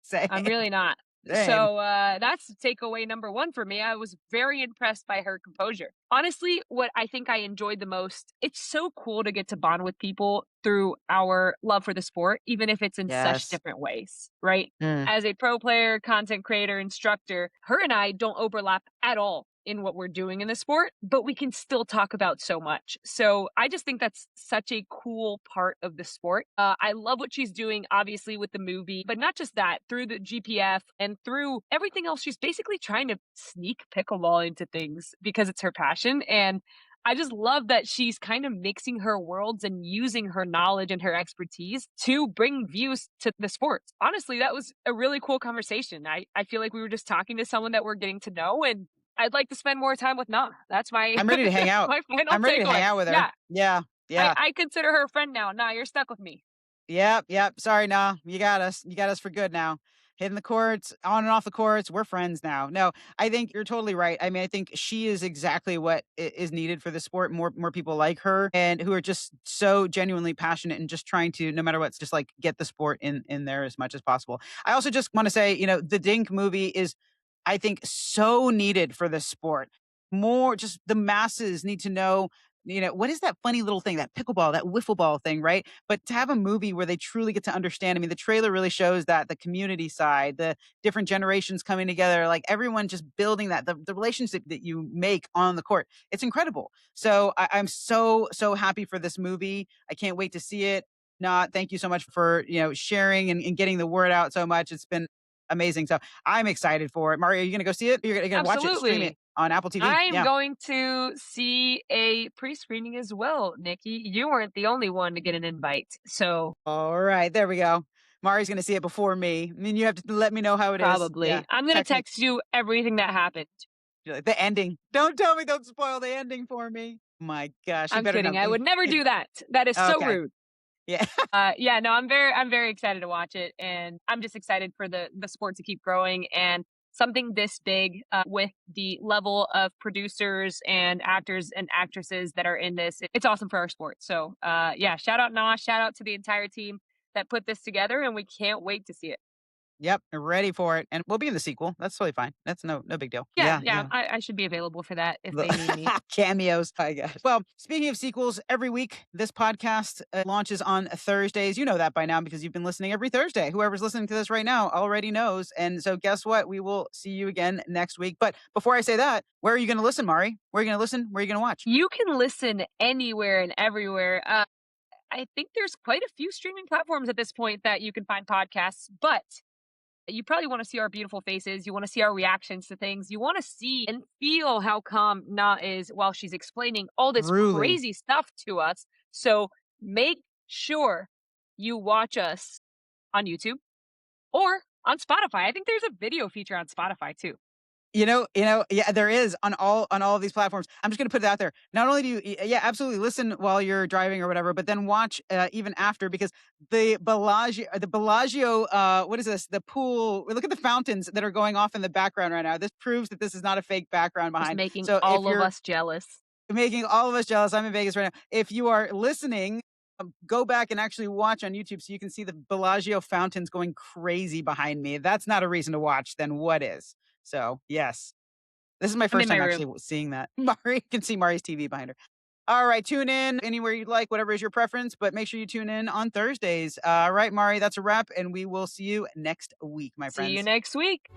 Same. I'm really not. Same. So that's takeaway number one for me. I was very impressed by her composure. Honestly, what I think I enjoyed the most, it's so cool to get to bond with people through our love for the sport, even if it's in such Yes. different ways, right? Mm. As a pro player, content creator, instructor, her and I don't overlap at all in what we're doing in the sport, but we can still talk about so much. So I just think that's such a cool part of the sport. I love what she's doing, obviously, with the movie, but not just that, through the GPF and through everything else. She's basically trying to sneak pickleball into things because it's her passion. And I just love that she's kind of mixing her worlds and using her knowledge and her expertise to bring views to the sports. Honestly, that was a really cool conversation. I feel like we were just talking to someone that we're getting to know, and I'd like to spend more time with Na. That's my I'm ready to hang out. my final I'm ready to hang takeaway. out with her. Yeah, Yeah. Yeah. I consider her a friend now. Na, you're stuck with me. Yep. Yep. Sorry, nah. You got us. You got us for good now. Hitting the courts, on and off the courts. We're friends now. No, I think you're totally right. I mean, I think she is exactly what is needed for the sport. More people like her and who are just so genuinely passionate and just trying to, no matter what, just like get the sport in there as much as possible. I also just want to say, the Dink movie is, I think, so needed for the sport. More just the masses need to know what is that funny little thing, that pickleball, that wiffle ball thing, right? But to have a movie where they truly get to understand, I mean, the trailer really shows that the community side, the different generations coming together, like everyone just building that, the relationship that you make on the court. It's incredible. So I'm so happy for this movie. I can't wait to see it. Not thank you so much for sharing and getting the word out so much. It's been amazing. So I'm excited for it. Mario, are you gonna go see it? You're gonna watch it, stream it Absolutely. on Apple TV? I am Yeah. going to see a pre-screening as well, Nikki. You weren't the only one to get an invite. So All right, there we go. Mari's gonna see it before me. I mean, you have to let me know how it is. Yeah, probably. I'm going to text me. text you everything that happened. You're like, the ending. Don't tell me. Don't spoil the ending for me. My gosh, you I'm better kidding. not. I would never do that. That is so Okay. rude. Yeah. Yeah, no, I'm very excited to watch it, and I'm just excited for the sport to keep growing and something this big with the level of producers and actors and actresses that are in this. It's awesome for our sport. So, yeah, shout out Nosh, shout out to the entire team that put this together, and we can't wait to see it. Yep. Ready for it, and we'll be in the sequel. That's totally fine. That's no big deal. Yeah, Yeah. yeah, Yeah. I should be available for that if they need me. Cameos, I guess. Well, speaking of sequels, every week this podcast launches on Thursdays. You know that by now because you've been listening every Thursday. Whoever's listening to this right now already knows. And so, guess what? We will see you again next week. But before I say that, where are you going to listen, Mari? Where are you going to listen? Where are you going to watch? You can listen anywhere and everywhere. I think there's quite a few streaming platforms at this point that you can find podcasts, but you probably want to see our beautiful faces. You want to see our reactions to things. You want to see and feel how calm Na is while she's explaining all this Truly. crazy stuff to us. So make sure you watch us on YouTube or on Spotify. I think there's a video feature on Spotify too. Yeah, there is on all of these platforms. I'm just gonna put it out there. Not only do yeah, absolutely listen while you're driving or whatever, but then watch even after because the Bellagio, what is this? The pool. Look at the fountains that are going off in the background right now. This proves that this is not a fake background Just behind. making So if all of you're us jealous. making all of us jealous, I'm in Vegas right now. If you are listening, go back and actually watch on YouTube so you can see the Bellagio fountains going crazy behind me. That's not a reason to watch. Then what is? So, yes, this is my I'm first in my time room. actually seeing that. Mari, you can see Mari's TV behind her. All right, tune in anywhere you'd like, whatever is your preference, but make sure you tune in on Thursdays. All right, Mari, that's a wrap, and we will see you next week, my See you friends. next week.